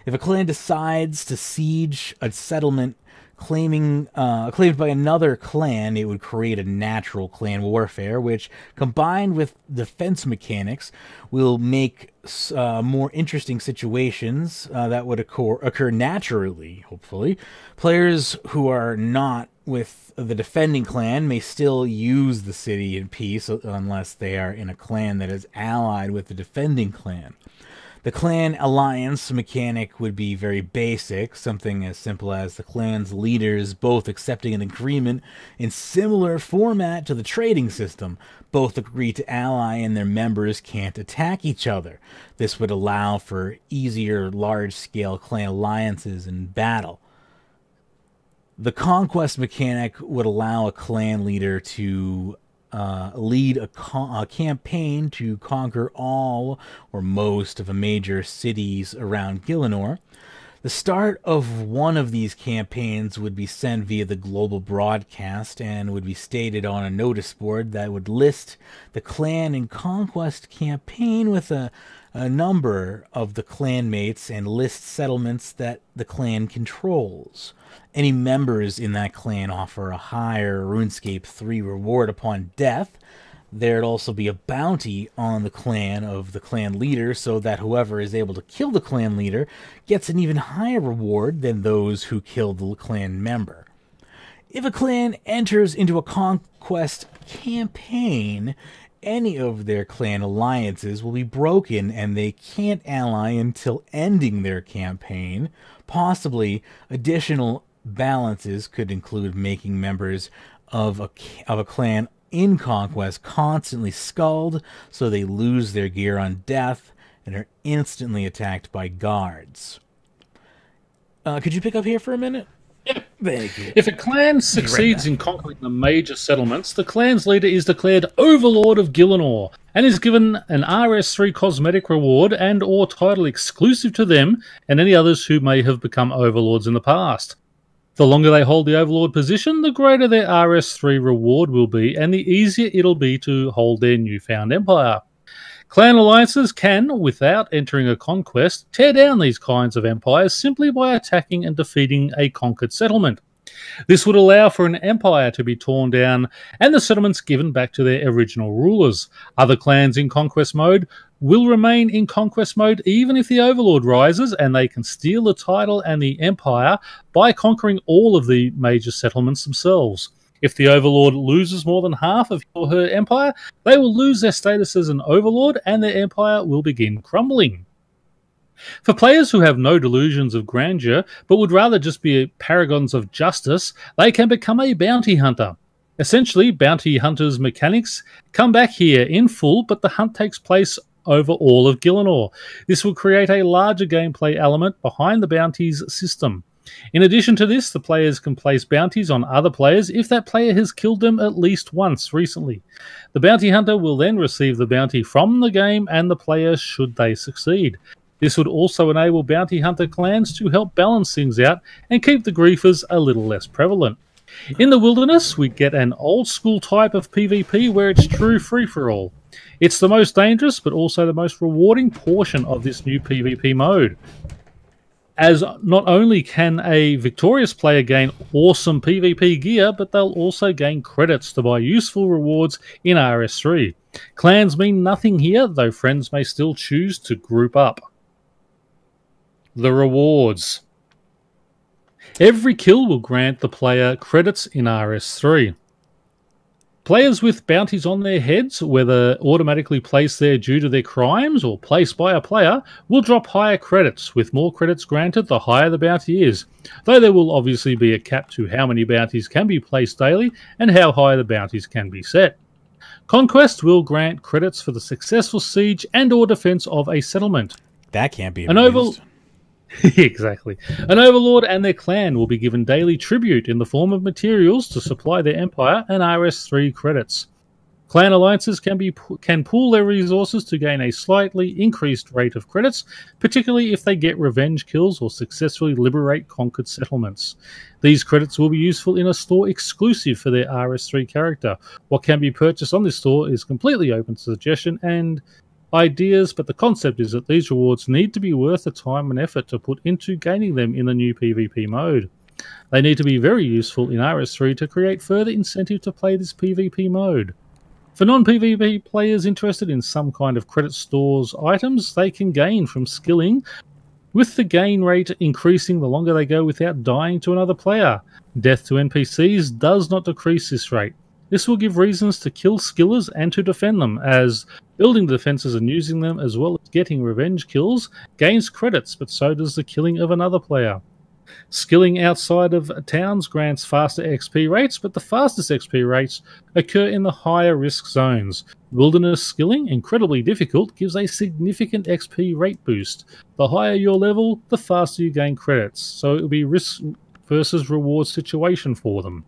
If a clan decides to siege a settlement claimed by another clan, it would create a natural clan warfare, which, combined with defense mechanics, will make more interesting situations that would occur naturally, hopefully. Players who are not with the defending clan may still use the city in peace unless they are in a clan that is allied with the defending clan. The clan alliance mechanic would be very basic, something as simple as the clan's leaders both accepting an agreement in similar format to the trading system. Both agree to ally and their members can't attack each other. This would allow for easier large-scale clan alliances in battle. The conquest mechanic would allow a clan leader to lead a campaign to conquer all or most of the major cities around Gielinor. The start of one of these campaigns would be sent via the global broadcast and would be stated on a notice board that would list the clan and conquest campaign with a number of the clanmates and list settlements that the clan controls. Any members in that clan offer a higher RuneScape 3 reward upon death. There'd also be a bounty on the clan of the clan leader, so that whoever is able to kill the clan leader gets an even higher reward than those who killed the clan member. If a clan enters into a conquest campaign, any of their clan alliances will be broken and they can't ally until ending their campaign. Possibly additional balances could include making members of a clan in conquest constantly skulled so they lose their gear on death and are instantly attacked by guards. Could you pick up here for a minute? Thank you. If a clan succeeds in conquering the major settlements, the clan's leader is declared Overlord of Gielinor and is given an RS3 cosmetic reward and or title exclusive to them and any others who may have become overlords in the past. The longer they hold the overlord position, the greater their RS3 reward will be and the easier it'll be to hold their newfound empire. Clan alliances can, without entering a conquest, tear down these kinds of empires simply by attacking and defeating a conquered settlement. This would allow for an empire to be torn down and the settlements given back to their original rulers. Other clans in conquest mode will remain in conquest mode even if the overlord rises, and they can steal the title and the empire by conquering all of the major settlements themselves. If the overlord loses more than half of his or her empire, they will lose their status as an overlord and their empire will begin crumbling. For players who have no delusions of grandeur, but would rather just be paragons of justice, they can become a bounty hunter. Essentially, bounty hunters' mechanics come back here in full, but the hunt takes place over all of Gielinor. This will create a larger gameplay element behind the bounties system. In addition to this, the players can place bounties on other players if that player has killed them at least once recently. The bounty hunter will then receive the bounty from the game and the player should they succeed. This would also enable bounty hunter clans to help balance things out and keep the griefers a little less prevalent. In the wilderness, we get an old school type of PvP where it's true free-for-all. It's the most dangerous but also the most rewarding portion of this new PvP mode, as not only can a victorious player gain awesome PvP gear, but they'll also gain credits to buy useful rewards in RS3. Clans mean nothing here, though friends may still choose to group up. The rewards. Every kill will grant the player credits in RS3. Players with bounties on their heads, whether automatically placed there due to their crimes or placed by a player, will drop higher credits. With more credits granted, the higher the bounty is, though there will obviously be a cap to how many bounties can be placed daily and how high the bounties can be set. Conquest will grant credits for the successful siege and or defense of a settlement. That can't be abused. Exactly. An overlord and their clan will be given daily tribute in the form of materials to supply their empire and RS3 credits. Clan alliances can pool their resources to gain a slightly increased rate of credits, particularly if they get revenge kills or successfully liberate conquered settlements. These credits will be useful in a store exclusive for their RS3 character. What can be purchased on this store is completely open to suggestion and ideas, but the concept is that these rewards need to be worth the time and effort to put into gaining them in the new PvP mode. They need to be very useful in RS3 to create further incentive to play this PvP mode. For non-PvP players interested in some kind of credit stores items, they can gain from skilling, with the gain rate increasing the longer they go without dying to another player. Death to NPCs does not decrease this rate. This will give reasons to kill skillers and to defend them, as building defenses and using them as well as getting revenge kills gains credits, but so does the killing of another player. Skilling outside of towns grants faster XP rates, but the fastest XP rates occur in the higher risk zones. Wilderness skilling, incredibly difficult, gives a significant XP rate boost. The higher your level, the faster you gain credits, so it will be risk versus reward situation for them.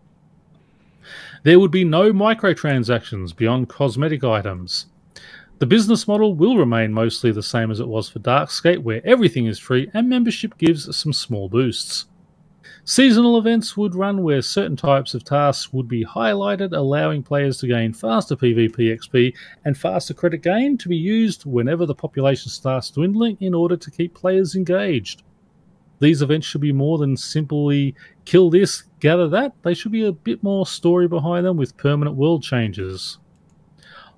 There would be no microtransactions beyond cosmetic items. The business model will remain mostly the same as it was for Darkscape, where everything is free and membership gives some small boosts. Seasonal events would run where certain types of tasks would be highlighted, allowing players to gain faster PvP XP and faster credit gain to be used whenever the population starts dwindling in order to keep players engaged. These events should be more than simply kill this, gather that. They should be a bit more story behind them with permanent world changes.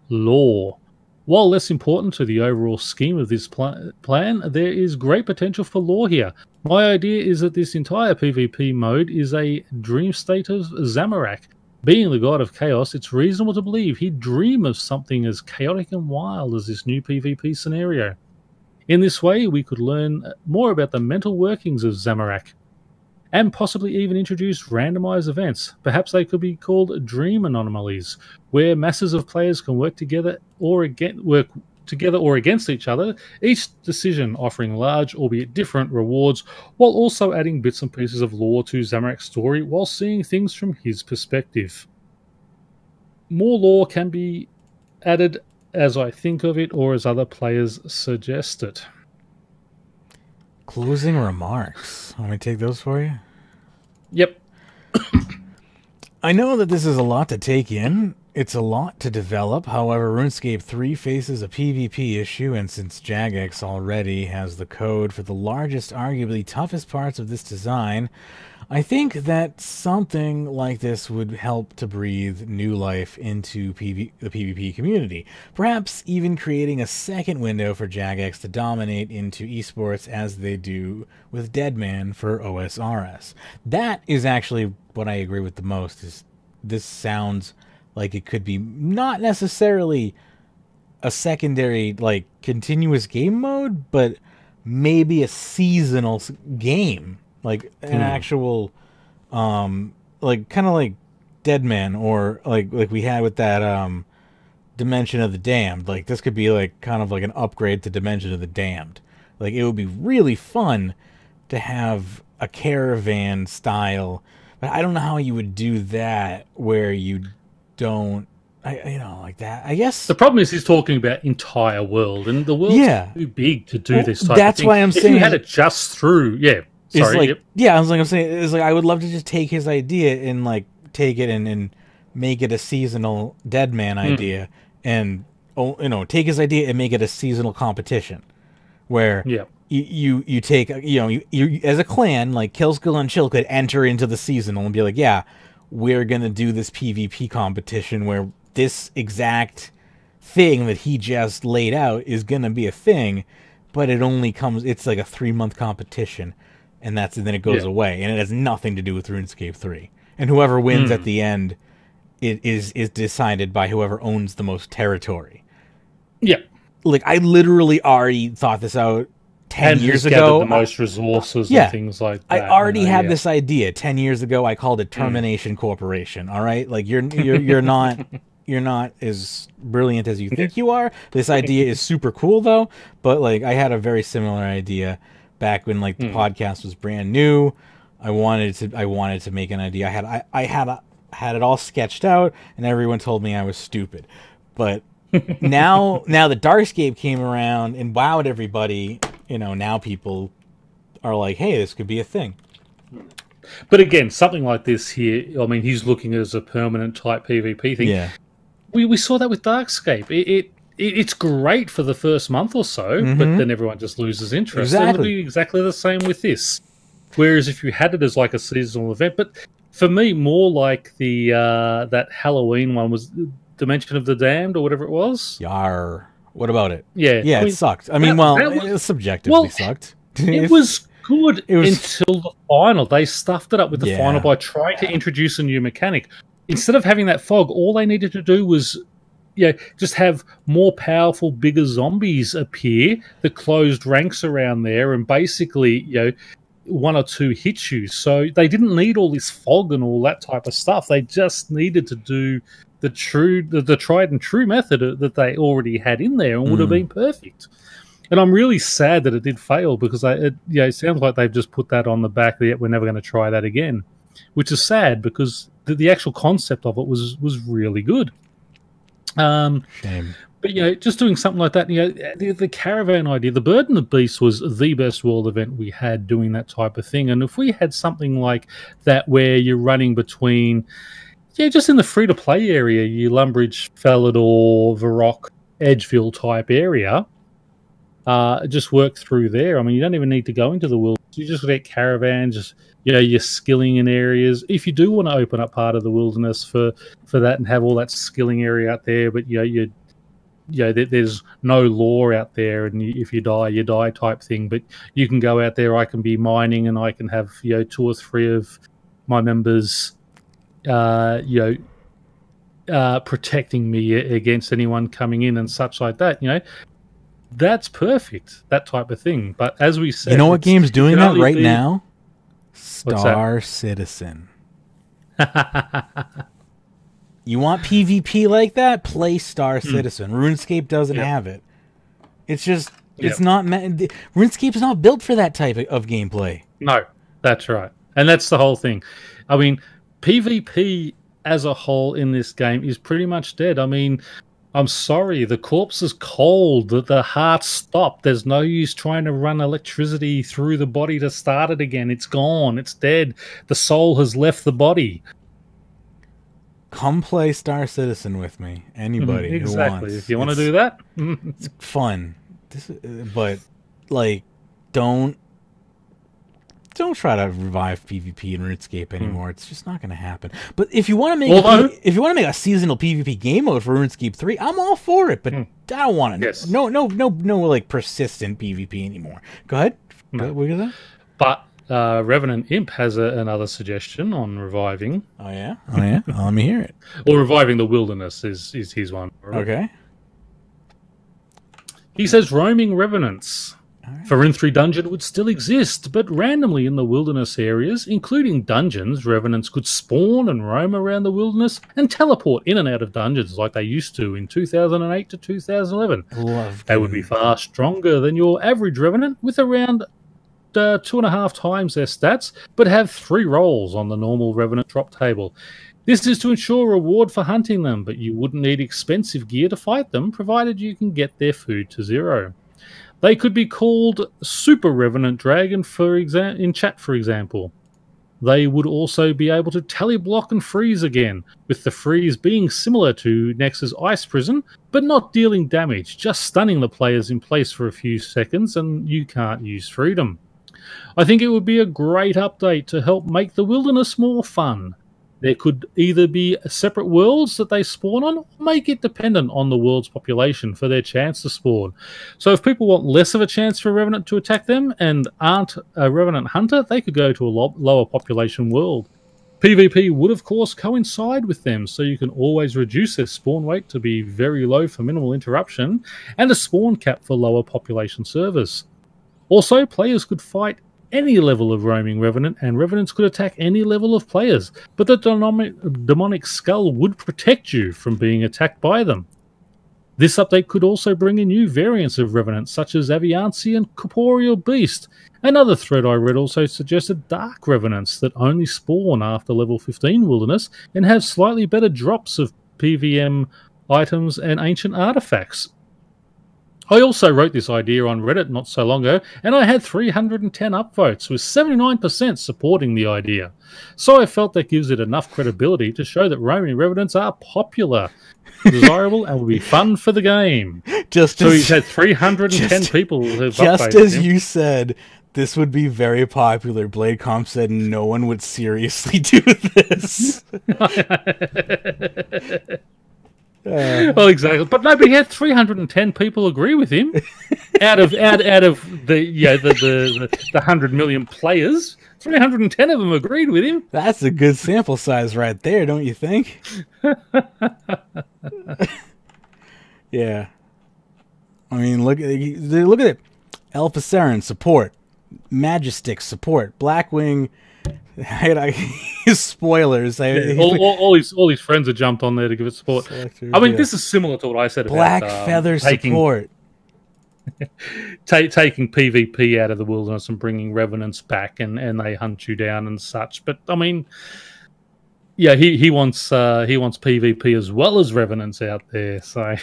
Lore. While less important to the overall scheme of this plan, there is great potential for lore here. My idea is that this entire PvP mode is a dream state of Zamorak. Being the god of chaos, it's reasonable to believe he'd dream of something as chaotic and wild as this new PvP scenario. In this way, we could learn more about the mental workings of Zamorak, and possibly even introduce randomized events. Perhaps they could be called dream anomalies, where masses of players can work together or work together or against each other, each decision offering large, albeit different, rewards, while also adding bits and pieces of lore to Zamorak's story while seeing things from his perspective. More lore can be added as I think of it or as other players suggest it. Closing remarks. Want me to take those for you? Yep. I know that this is a lot to take in. It's a lot to develop. However, RuneScape 3 faces a PvP issue, and since Jagex already has the code for the largest, arguably toughest parts of this design, I think that something like this would help to breathe new life into the PvP community. Perhaps even creating a second window for Jagex to dominate into esports as they do with Deadman for OSRS. That is actually what I agree with the most. Is this sounds like it could be not necessarily a secondary, like, continuous game mode, but maybe a seasonal game. Like an actual, like kind of like Deadman, or like we had with that Dimension of the Damned. Like this could be like kind of like an upgrade to Dimension of the Damned. Like it would be really fun to have a caravan style, but I don't know how you would do that where you don't, like that. I guess the problem is he's talking about entire world, and the world's too big to do this type that's of thing. why I'm if saying you had it just through, Sorry, I'm saying it's like I would love to just take his idea and like take it and make it a seasonal Deadman idea, and take his idea and make it a seasonal competition, where you take you as a clan like Killskill and Chill could enter into the seasonal and be like, yeah, we're gonna do this PvP competition where this exact thing that he just laid out is gonna be a thing, but it's like a 3-month competition. And then it goes away, and it has nothing to do with RuneScape 3. And whoever wins at the end is decided by whoever owns the most territory. Yeah, like I literally already thought this out 10 years ago. The most resources and things like that. I already had this idea 10 years ago. I called it Termination Corporation. All right, like you're not as brilliant as you think you are. This idea is super cool though, but like I had a very similar idea back when like the podcast was brand new. I wanted to make an idea. I had it all sketched out, and everyone told me I was stupid. But now the Darkscape came around and wowed everybody. Now people are like, hey, this could be a thing. But again, something like this here, I mean, he's looking at it as a permanent type PvP thing. Yeah, we saw that with Darkscape. It's great for the first month or so, but then everyone just loses interest. Exactly. It'll be exactly the same with this. Whereas if you had it as like a seasonal event, but for me, more like the that Halloween one was Dimension of the Damned or whatever it was. Yar. What about it? Yeah, it sucked. I mean, it subjectively sucked. It was good until the final. They stuffed it up with the final by trying to introduce a new mechanic. Instead of having that fog, all they needed to do was just have more powerful, bigger zombies appear that closed ranks around there, and basically, one or two hit you. So they didn't need all this fog and all that type of stuff. They just needed to do the tried and true method that they already had in there, and would have been perfect. And I'm really sad that it did fail, because it sounds like they've just put that on the back that we're never going to try that again, which is sad because the actual concept of it was really good. Shame. But just doing something like that, the caravan idea, the Bird and the Beast was the best world event we had doing that type of thing. And if we had something like that where you're running between, just in the free to play area, you Lumbridge, Falador, Varrock, Edgeville type area, just work through there. I mean, you don't even need to go into the wilderness. You just get caravans, you're skilling in areas. If you do want to open up part of the wilderness for that and have all that skilling area out there, but there's no lore out there, and if you die type thing. But you can go out there. I can be mining, and I can have 2 or 3 of my members, protecting me against anyone coming in and such like that. That's perfect, that type of thing. But as we said, what game's doing that right now? Star Citizen. You want PvP like that? Play Star Citizen. RuneScape doesn't have it. It's just it's not RuneScape's not built for that type of gameplay. No, that's right. And that's the whole thing. I mean, PvP as a whole in this game is pretty much dead. I mean, I'm sorry, the corpse is cold, the heart stopped. There's no use trying to run electricity through the body to start it again. It's gone. It's dead. The soul has left the body. Come play Star Citizen with me. Anybody who wants. If you want to do that. It's fun. But, like, don't try to revive PvP in RuneScape anymore. It's just not going to happen. But if you want to make a seasonal PvP game mode for RuneScape 3, I'm all for it. But I don't want it. Yes. No, like persistent PvP anymore. Go ahead. No. What is that? But Revenant Imp has another suggestion on reviving. Oh yeah. Let me hear it. Or reviving the wilderness is his one. Okay. He says roaming revenants. Right. For Rune 3 Dungeon would still exist, but randomly in the wilderness areas, including dungeons, revenants could spawn and roam around the wilderness and teleport in and out of dungeons like they used to in 2008 to 2011. They would be far stronger than your average revenant, with around 2.5 times their stats, but have 3 rolls on the normal revenant drop table. This is to ensure reward for hunting them, but you wouldn't need expensive gear to fight them, provided you can get their food to 0. They could be called Super Revenant Dragon in chat, for example. They would also be able to tally block and freeze again, with the freeze being similar to Nex's Ice Prison, but not dealing damage, just stunning the players in place for a few seconds and you can't use freedom. I think it would be a great update to help make the wilderness more fun. There could either be separate worlds that they spawn on, or make it dependent on the world's population for their chance to spawn. So if people want less of a chance for a Revenant to attack them and aren't a Revenant hunter, they could go to a lower population world. PvP would of course coincide with them, so you can always reduce their spawn rate to be very low for minimal interruption, and a spawn cap for lower population servers. Also, players could fight any level of roaming revenant, and revenants could attack any level of players, but the demonic skull would protect you from being attacked by them. This update could also bring in new variants of revenants such as Aviancy and Corporeal Beast. Another thread I read also suggested dark revenants that only spawn after level 15 wilderness and have slightly better drops of PVM items and ancient artifacts. I also wrote this idea on Reddit not so long ago, and I had 310 upvotes, with 79% supporting the idea. So I felt that gives it enough credibility to show that roaming revenants are popular, desirable, and will be fun for the game. He's had 310 people who have upvoted just as him. You said this would be very popular, BladeComp said no one would seriously do this. Well, exactly, but no. But he had 310 people agree with him out of the 100 million players. 310 of them agreed with him. That's a good sample size right there, don't you think? Yeah. I mean, look at it. Alpha Saren support, Magistic support, Blackwing. Spoilers. All his friends have jumped on there to give it support. I mean, this is similar to what I said Black about Feather support. Taking PvP out of the wilderness and bringing revenants back, and they hunt you down and such. But I mean, yeah, he wants PvP as well as revenants out there. So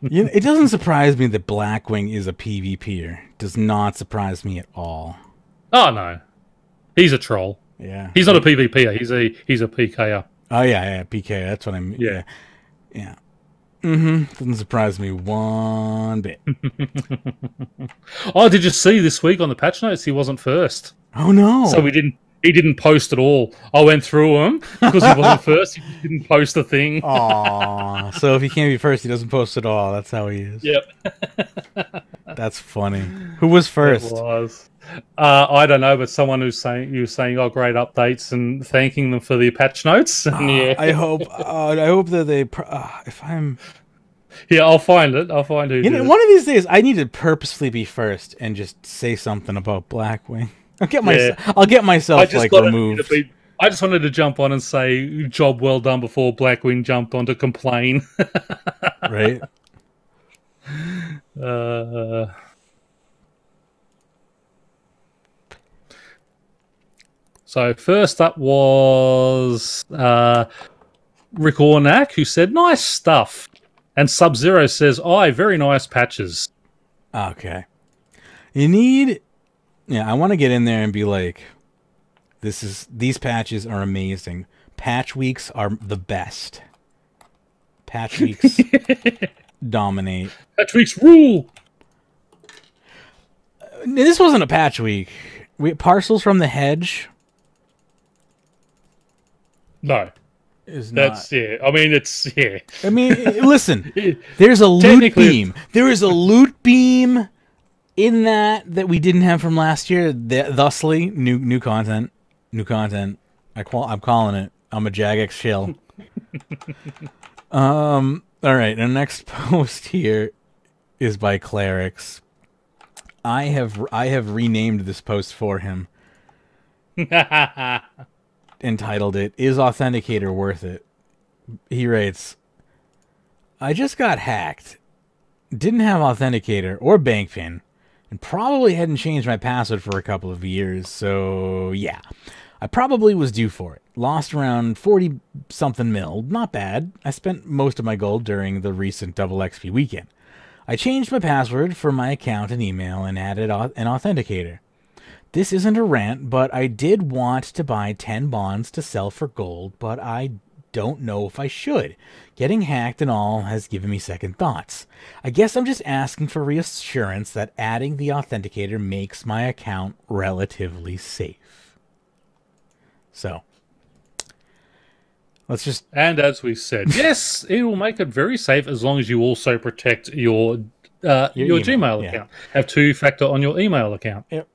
it doesn't surprise me that Blackwing is a PvPer. Does not surprise me at all. Oh no. He's a troll. Yeah. He's not a PvPer. He's a PKer. Oh yeah, PK. That's what I mean. Yeah. Doesn't surprise me one bit. Oh, did you see this week on the patch notes? He wasn't first. Oh no. So he didn't post at all. I went through him because he wasn't first. He didn't post a thing. Aw. So if he can't be first, he doesn't post at all. That's how he is. Yep. That's funny. Who was first? It was. I don't know, but someone who's saying oh, great updates and thanking them for the patch notes. And, yeah. I hope that they. If I'm. Yeah, I'll find it. I'll find who. One of these days, I need to purposefully be first and just say something about Blackwing. I'll get myself removed. I just wanted to jump on and say job well done before Blackwing jumped on to complain. Right. So first up was Rick Ornack, who said, "Nice stuff." And Sub-Zero says, "Aye, very nice patches." Okay. You need... Yeah, I want to get in there and be like, these patches are amazing. Patch weeks are the best. Patch weeks dominate. Patch weeks rule! This wasn't a patch week. Parcels from the Hedge No. is That's, not... yeah. I mean, it's, yeah. I mean, listen, there's a loot beam. There is a loot beam in that we didn't have from last year. Thusly, new content. New content. I'm calling it. I'm a Jagex shill. All right. The next post here is by Clerics. I have renamed this post for him. Entitled it, "Is Authenticator Worth It?" He writes, "I just got hacked. Didn't have Authenticator or bank pin, and probably hadn't changed my password for a couple of years, so yeah. I probably was due for it. Lost around 40-something mil. Not bad. I spent most of my gold during the recent double XP weekend. I changed my password for my account and email and added an authenticator. This isn't a rant, but I did want to buy 10 bonds to sell for gold, but I don't know if I should. Getting hacked and all has given me second thoughts. I guess I'm just asking for reassurance that adding the authenticator makes my account relatively safe." So, let's just... And as we said, yes, it will make it very safe as long as you also protect your Gmail account. Have two-factor on your email account. Yep.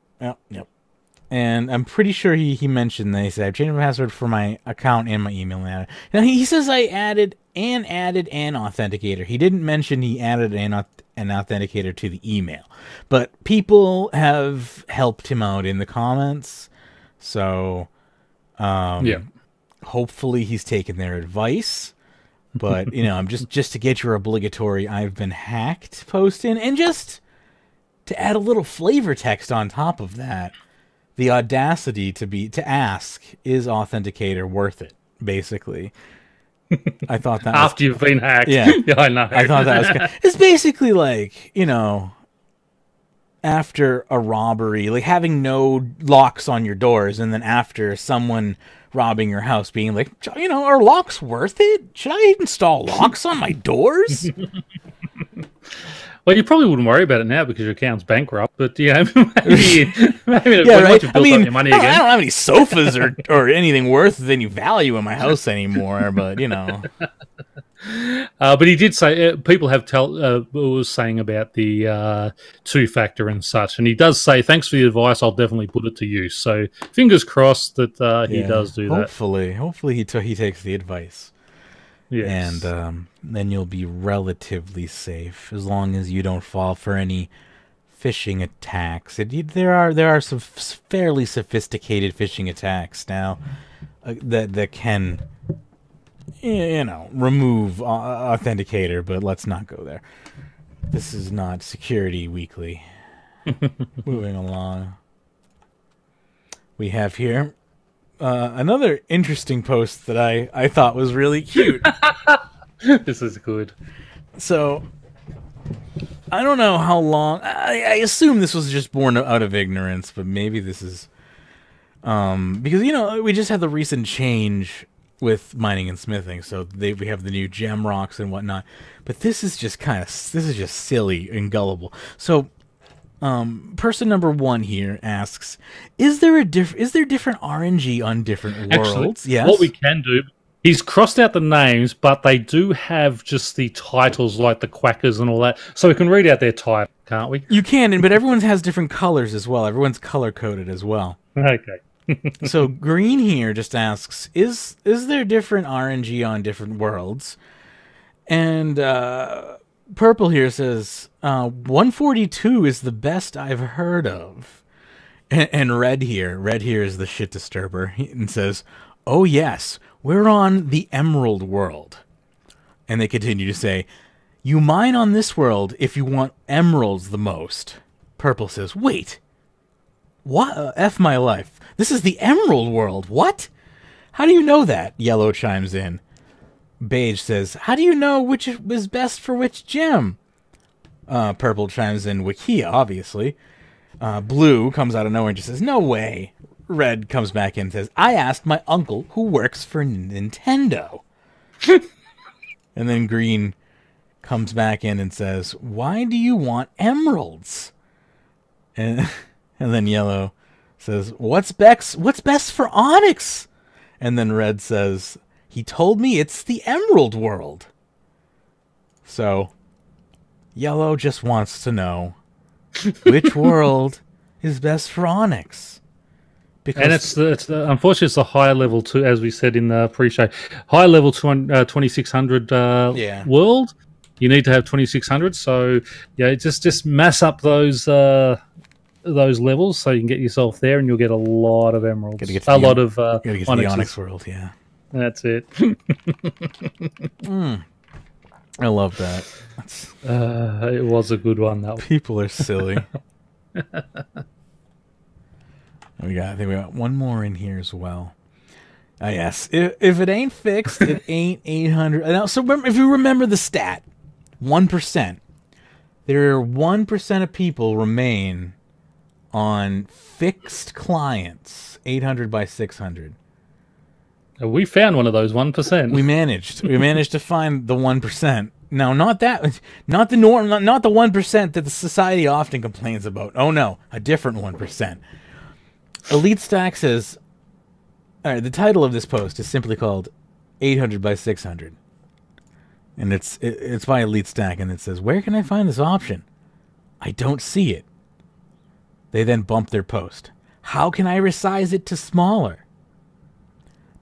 And I'm pretty sure he mentioned that. He said, "I've changed my password for my account and my email." Now he says I added an authenticator. He didn't mention he added an authenticator to the email. But people have helped him out in the comments. So, hopefully he's taken their advice. But, I'm just to get your obligatory "I've been hacked" post in, and just to add a little flavor text on top of that. The audacity to ask, "Is Authenticator worth it?" Basically, I thought that after you've been hacked. Yeah, I know. I thought that was. It's basically like, after a robbery, like having no locks on your doors, and then after someone robbing your house, being like, "Are locks worth it? Should I install locks on my doors?" Well, you probably wouldn't worry about it now because your account's bankrupt, but maybe yeah, right. Once you've built up your money again. I don't have any sofas or anything worth any value in my house anymore, but But he did say people have was saying about the two-factor and such, and he does say, "Thanks for the advice. I'll definitely put it to use." So fingers crossed that he does do that. Hopefully he takes the advice. Yes. And then you'll be relatively safe as long as you don't fall for any phishing attacks. There are some fairly sophisticated phishing attacks now that can remove authenticator, but let's not go there. This is not Security Weekly. Moving along, we have here another interesting post that I thought was really cute. This is good. So, I don't know how long... I assume this was just born out of ignorance, but maybe this is... because, we just had the recent change with mining and smithing, so we have the new gem rocks and whatnot. But this is just silly and gullible. So... person number 1 here asks, is there different RNG on different worlds? Actually, yes. What we can do, he's crossed out the names, but they do have just the titles like the Quackers and all that, so we can read out their title, can't we? You can, but everyone has different colors as well. Everyone's color-coded as well. Okay. So Green here just asks, is there different RNG on different worlds? And Purple here says, 142 is the best I've heard of. And Red here is the shit disturber, and says, "Oh yes, we're on the Emerald world." And they continue to say, You mine on this world if you want emeralds the most. Purple says, wait. What? F my life. This is the emerald world. What? How do you know that? Yellow chimes in. Beige says, how do you know which is best for which gem? Purple chimes in, Wikia, obviously. Blue comes out of nowhere and just says, no way. Red comes back in and says, I asked my uncle who works for Nintendo. And then Green comes back in and says, why do you want emeralds? And then Yellow says, what's best for Onyx? And then Red says, he told me it's the emerald world. So, Yellow just wants to know which world is best for Onyx. Because and unfortunately, it's the higher level, too, as we said in the pre-show. Higher level 2600 world. You need to have 2600. So, yeah, just mass up those levels so you can get yourself there and you'll get a lot of emeralds. Gotta get to the Onyx world, yeah. That's it. I love that. It was a good one, though. People are silly. I think we got one more in here as well. Yes. If it ain't fixed, it ain't 800. Now, so if you remember the stat, 1%. There are 1% of people remain on fixed clients, 800 by 600. We found one of those 1%. We managed to find the 1%. Now, not the 1% that the society often complains about. Oh no, a different 1%. Elite Stack says, all right, the title of this post is simply called 800 by 600. And it's by Elite Stack, and it says, where can I find this option? I don't see it. They then bump their post. How can I resize it to smaller?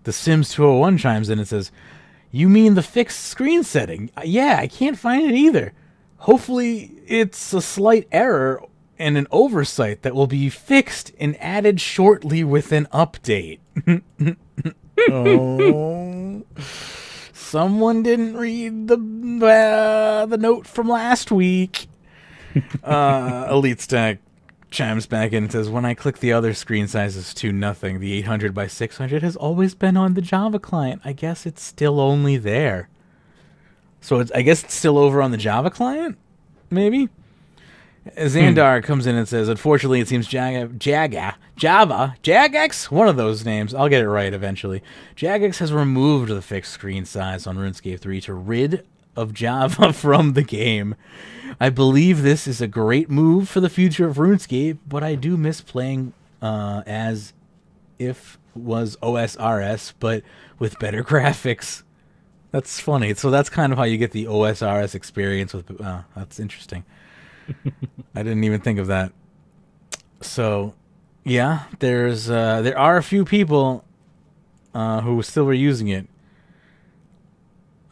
The Sims 201 chimes in and says, you mean the fixed screen setting? Yeah, I can't find it either. Hopefully it's a slight error and an oversight that will be fixed and added shortly with an update. Oh, someone didn't read the note from last week. Elite Stack chimes back in and says, when I click the other screen sizes to nothing, the 800 by 600 has always been on the Java client. I guess it's still only there. So I guess it's still over on the Java client? Maybe? Xandar comes in and says, unfortunately, it seems Jagex, one of those names, I'll get it right eventually. Jagex has removed the fixed screen size on RuneScape 3 to rid of Java from the game. I believe this is a great move for the future of RuneScape, but I do miss playing as if was OSRS, but with better graphics. That's funny. So that's kind of how you get the OSRS experience with. That's interesting. I didn't even think of that. So, yeah, there are a few people who still were using it.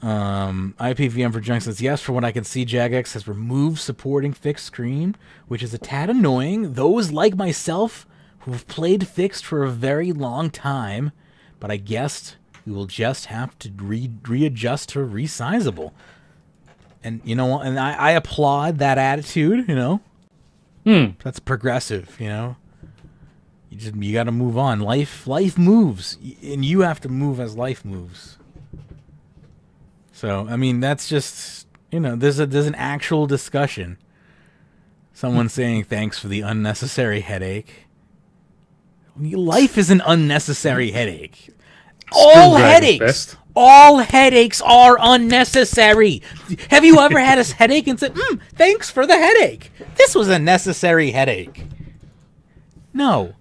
IPVM for Junk says, yes, for what I can see, Jagex has removed supporting fixed screen, which is a tad annoying. Those like myself who have played fixed for a very long time, but I guess we will just have to readjust to resizable. And you know what? And I applaud that attitude. You know, that's progressive. You know, you got to move on. Life moves, and you have to move as life moves. So I mean, that's just there's an actual discussion. Someone saying thanks for the unnecessary headache. Life is an unnecessary headache. All headaches are unnecessary. Have you ever had a headache and said, thanks for the headache? This was a necessary headache. No.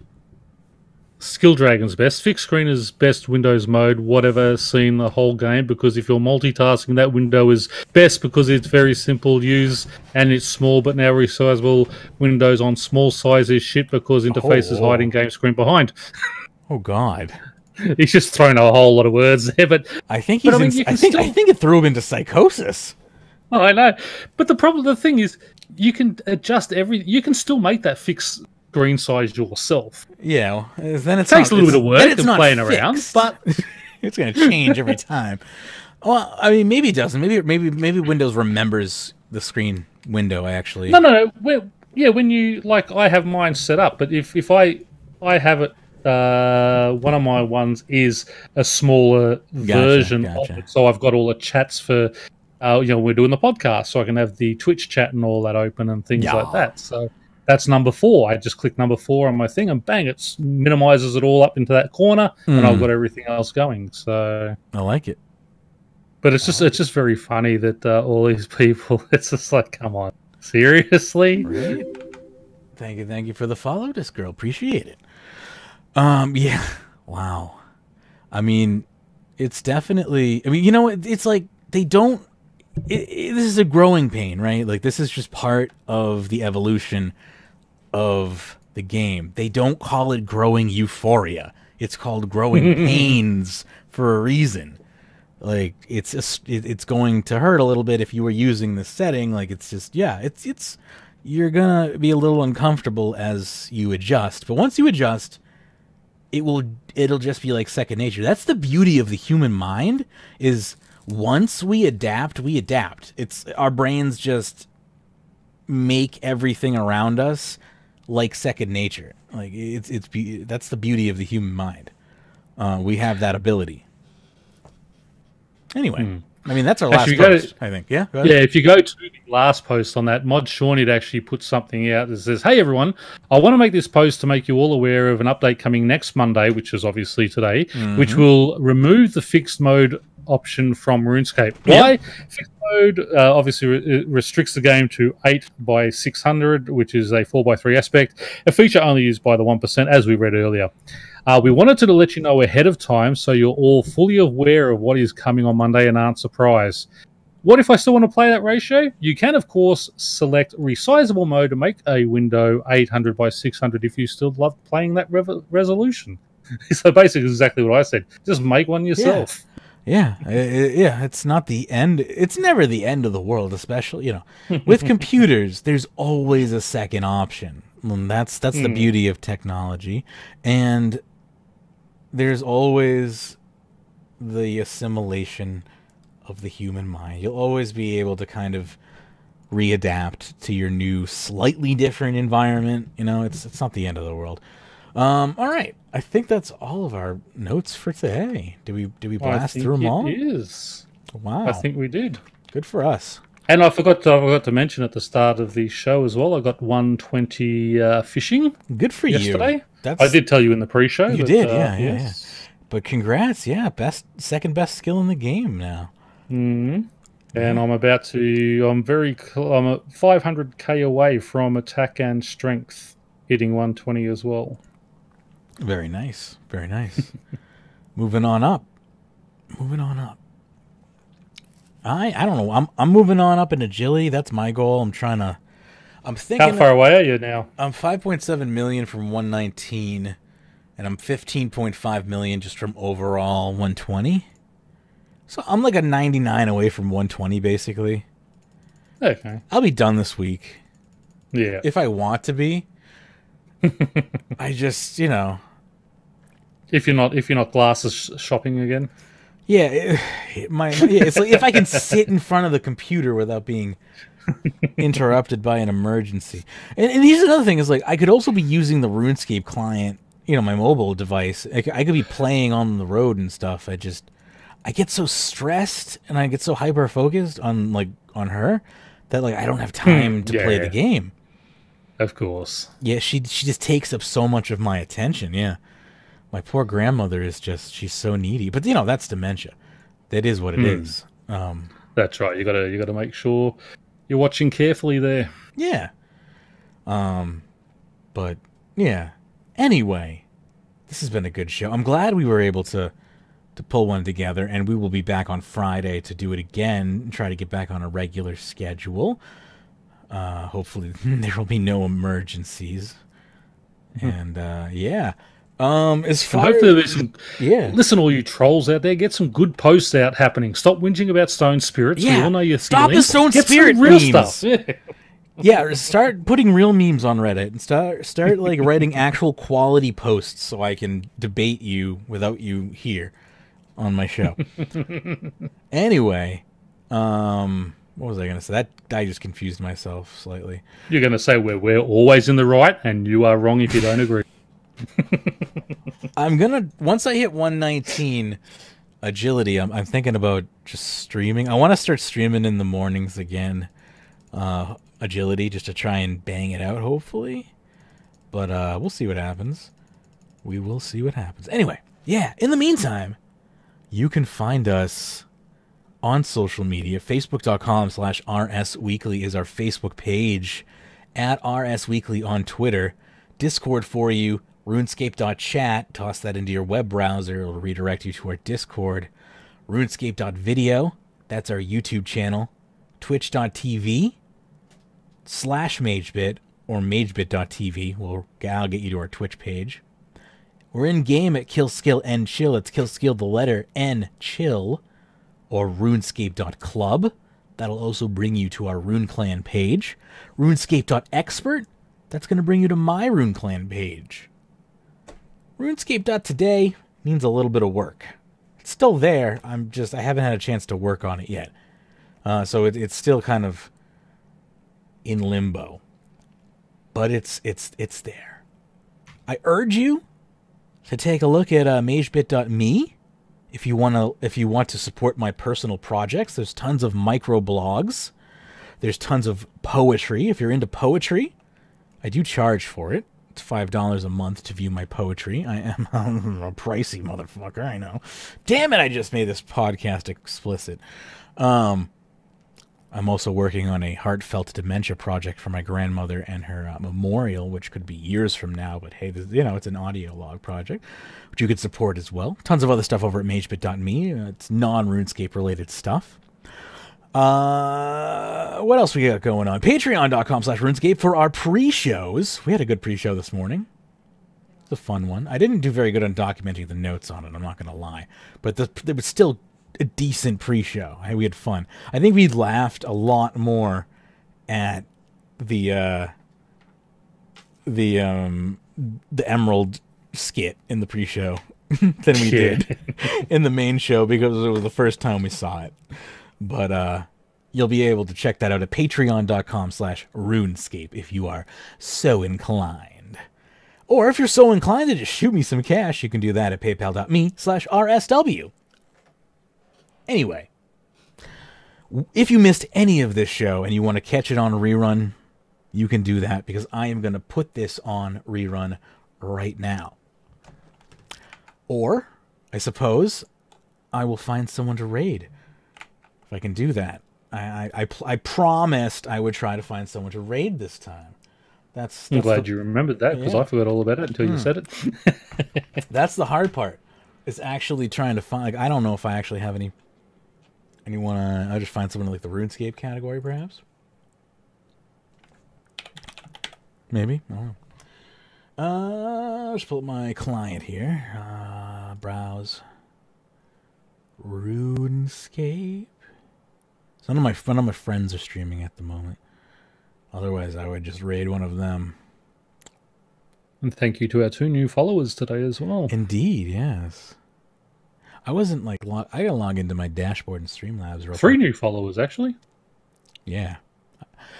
Skill Dragon's best. Fixed screen is best Windows mode, whatever, seen the whole game, because if you're multitasking, that window is best because it's very simple to use and it's small, but now resizable. Windows on small size is shit because interface is hiding game screen behind. Oh, God. He's just thrown a whole lot of words there, but I think I think it threw him into psychosis. Oh, I know, but the thing is, you can adjust you can still make that fixed screen size yourself. Yeah, then it takes a little bit of work and playing around, but it's going to change every time. Well, I mean, maybe it doesn't. Maybe Windows remembers the screen window. Actually, No. When you like, I have mine set up, but if I have it, one of my ones is a smaller version of it, so I've got all the chats for, we're doing the podcast, so I can have the Twitch chat and all that open and things like that. So that's number 4. I just click number 4 on my thing, and bang, it minimizes it all up into that corner, and I've got everything else going. So I like it. But it's just very funny that all these people, it's just like, come on, seriously? Right? Thank you for the follow, this girl. Appreciate it. Yeah. Wow. I mean, it's definitely. I mean, it's like they don't. This is a growing pain, right? Like this is just part of the evolution of the game. They don't call it growing euphoria. It's called growing pains for a reason. Like it's going to hurt a little bit if you were using this setting. Like it's just it's you're gonna be a little uncomfortable as you adjust. But once you adjust, it'll just be like second nature. That's the beauty of the human mind. Is once we adapt, we adapt. It's our brains just make everything around us like second nature. Like that's the beauty of the human mind. We have that ability. Anyway, I mean, that's our last post, I think. Yeah, go ahead. Yeah, if you go to the last post on that, Mod Shawnee actually put something out that says, "Hey, everyone, I want to make this post to make you all aware of an update coming next Monday," which is obviously today, which will remove the fixed mode option from RuneScape. Why? Fixed mode obviously restricts the game to 8 by 600, which is a 4 by 3 aspect, a feature only used by the 1%, as we read earlier. We wanted to let you know ahead of time so you're all fully aware of what is coming on Monday and aren't surprised. What if I still want to play that ratio? You can, of course, select resizable mode to make a window 800 by 600 if you still love playing that resolution. So basically exactly what I said. Just make one yourself. Yeah, it's not the end. It's never the end of the world, especially, with computers, there's always a second option. And that's the beauty of technology. And there's always the assimilation of the human mind. You'll always be able to kind of readapt to your new, slightly different environment. It's not the end of the world. All right. I think that's all of our notes for today. Did we blast through them all? It is. Wow. I think we did. Good for us. And I forgot to mention at the start of the show as well, I got 120 fishing. Good for yesterday. You. I did tell you in the pre-show. You did, yeah. But congrats, second best skill in the game now. Mm-hmm. And I'm at 500k away from attack and strength, hitting 120 as well. Very nice. Very nice. Moving on up. I don't know. I'm moving on up in agility. That's my goal. I'm thinking. How far away are you now? I'm 5.7 million from 119, and I'm 15.5 million just from overall 120. So I'm like a 99 away from 120, basically. Okay. I'll be done this week. Yeah. If I want to be. I just, If you're not glasses shopping again. Yeah, it's like if I can sit in front of the computer without being interrupted by an emergency. And here's another thing: is like I could also be using the RuneScape client, my mobile device. I could be playing on the road and stuff. I get so stressed and I get so hyper focused on her that I don't have time to play the game. Of course. Yeah, she just takes up so much of my attention. Yeah. My poor grandmother is she's so needy. But, that's dementia. That is what it is. That's right. You gotta make sure you're watching carefully there. Yeah. But, yeah. Anyway, this has been a good show. I'm glad we were able to pull one together, and we will be back on Friday to do it again and try to get back on a regular schedule. Hopefully there will be no emergencies. And, yeah. As far hopefully there's some, yeah. Listen, all you trolls out there, get some good posts out happening. Stop whinging about stone spirits. Yeah. We all know your Stop feelings. the stone get spirit some real memes. Stuff. Yeah, start putting real memes on Reddit and start writing actual quality posts so I can debate you without you here. on my show. Anyway, what was I going to say? That I just confused myself slightly. You're going to say we're always in the right, and you are wrong if you don't agree. I'm gonna once I hit 119 agility, I'm thinking about just streaming. I want to start streaming in the mornings again. Agility, just to try and bang it out, hopefully. But we'll see what happens. We will see what happens. Anyway, yeah. In the meantime, you can find us on social media. Facebook.com/RSWeekly is our Facebook page. At RSWeekly on Twitter. Discord for you. RuneScape.chat. Toss that into your web browser. It'll redirect you to our Discord. RuneScape.video. That's our YouTube channel. Twitch.tv/Magebit or Magebit.tv. I'll get you to our Twitch page. We're in game at Kill Skill N Chill. It's Kill Skill the letter N Chill. Or RuneScape.club. That'll also bring you to our Rune Clan page. RuneScape.expert. That's going to bring you to my Rune Clan page. RuneScape.today means a little bit of work. It's still there. I haven't had a chance to work on it yet. So it's still kind of in limbo. But it's there. I urge you to take a look at magebit.me if you want to support my personal projects. There's tons of micro blogs. There's tons of poetry. If you're into poetry, I do charge for it. It's $5 a month to view my poetry. I am a pricey motherfucker, I know. Damn it, I just made this podcast explicit. I'm also working on a heartfelt dementia project for my grandmother and her memorial, which could be years from now, but hey, it's an audio log project, which you could support as well. Tons of other stuff over at magebit.me. It's non-RuneScape related stuff. What else we got going on? Patreon.com/RuneScape for our pre-shows. We had a good pre-show this morning. It's a fun one. I didn't do very good on documenting the notes on it, I'm not going to lie. But there was still a decent pre-show. We had fun. I think we laughed a lot more at the Emerald skit in the pre-show than we did in the main show because it was the first time we saw it. But you'll be able to check that out at patreon.com/RuneScape if you are so inclined. Or if you're so inclined to just shoot me some cash, you can do that at paypal.me/RSW. Anyway, if you missed any of this show and you want to catch it on rerun, you can do that because I am going to put this on rerun right now. Or, I suppose, I will find someone to raid. If I can do that. I promised I would try to find someone to raid this time. I'm glad you remembered that because I forgot all about it until you said it. That's the hard part. Is actually trying to find. I don't know if I actually have anyone. I'll just find someone in the RuneScape category, perhaps. Maybe. I don't know. I'll just pull up my client here. Browse. RuneScape. None of my friends are streaming at the moment. Otherwise, I would just raid one of them. And thank you to our 2 new followers today as well. Indeed, yes. I wasn't I gotta log into my dashboard in Streamlabs. 3 new followers, actually. Yeah.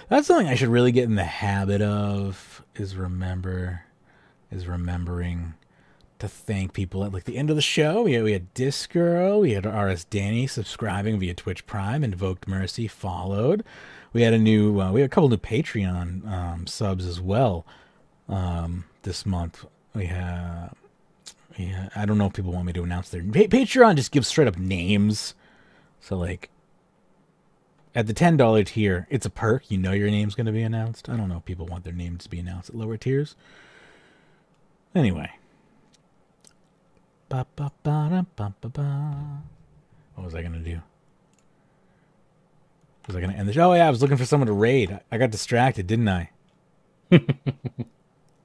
That's something I should really get in the habit of, is remembering to thank people at the end of the show. We had Discgirl, we had RS Danny subscribing via Twitch Prime, Invoked Mercy followed. We had we had a couple new Patreon subs as well this month. I don't know if people want me to announce their Patreon just gives straight up names. So at the $10 tier, it's a perk. You know your name's going to be announced. I don't know if people want their names to be announced at lower tiers. Anyway. What was I going to do? Was I going to end the show? Oh, yeah, I was looking for someone to raid. I got distracted, didn't I? I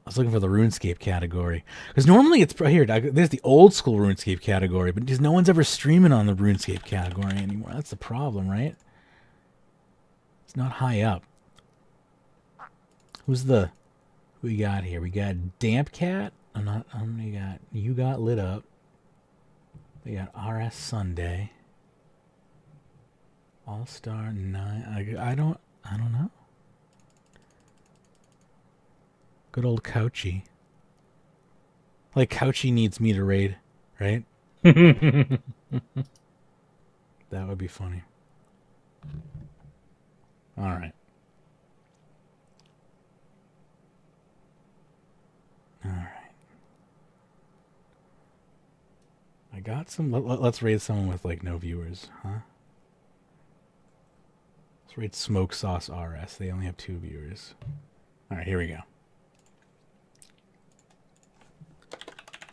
was looking for the RuneScape category. Because normally it's... Here, there's the old school RuneScape category, but no one's ever streaming on the RuneScape category anymore. That's the problem, right? It's not high up. Who we got here? We got Damp Cat. We got You Got Lit Up. We got RS Sunday. All-Star 9. I don't know. Good old Couchy. Like, Couchy needs me to raid, right? That would be funny. Alright. Alright. I got some... Let's raid someone with, like, no viewers, huh? Let's raid Smoke Sauce RS. They only have 2 viewers. Alright, here we go.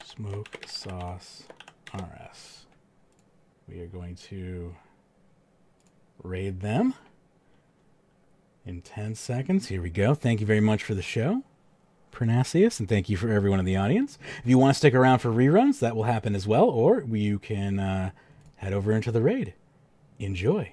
Smoke Sauce RS. We are going to raid them in 10 seconds. Here we go. Thank you very much for the show, Pyrnassius, and thank you for everyone in the audience. If you want to stick around for reruns, that will happen as well, or you can head over into the raid. Enjoy.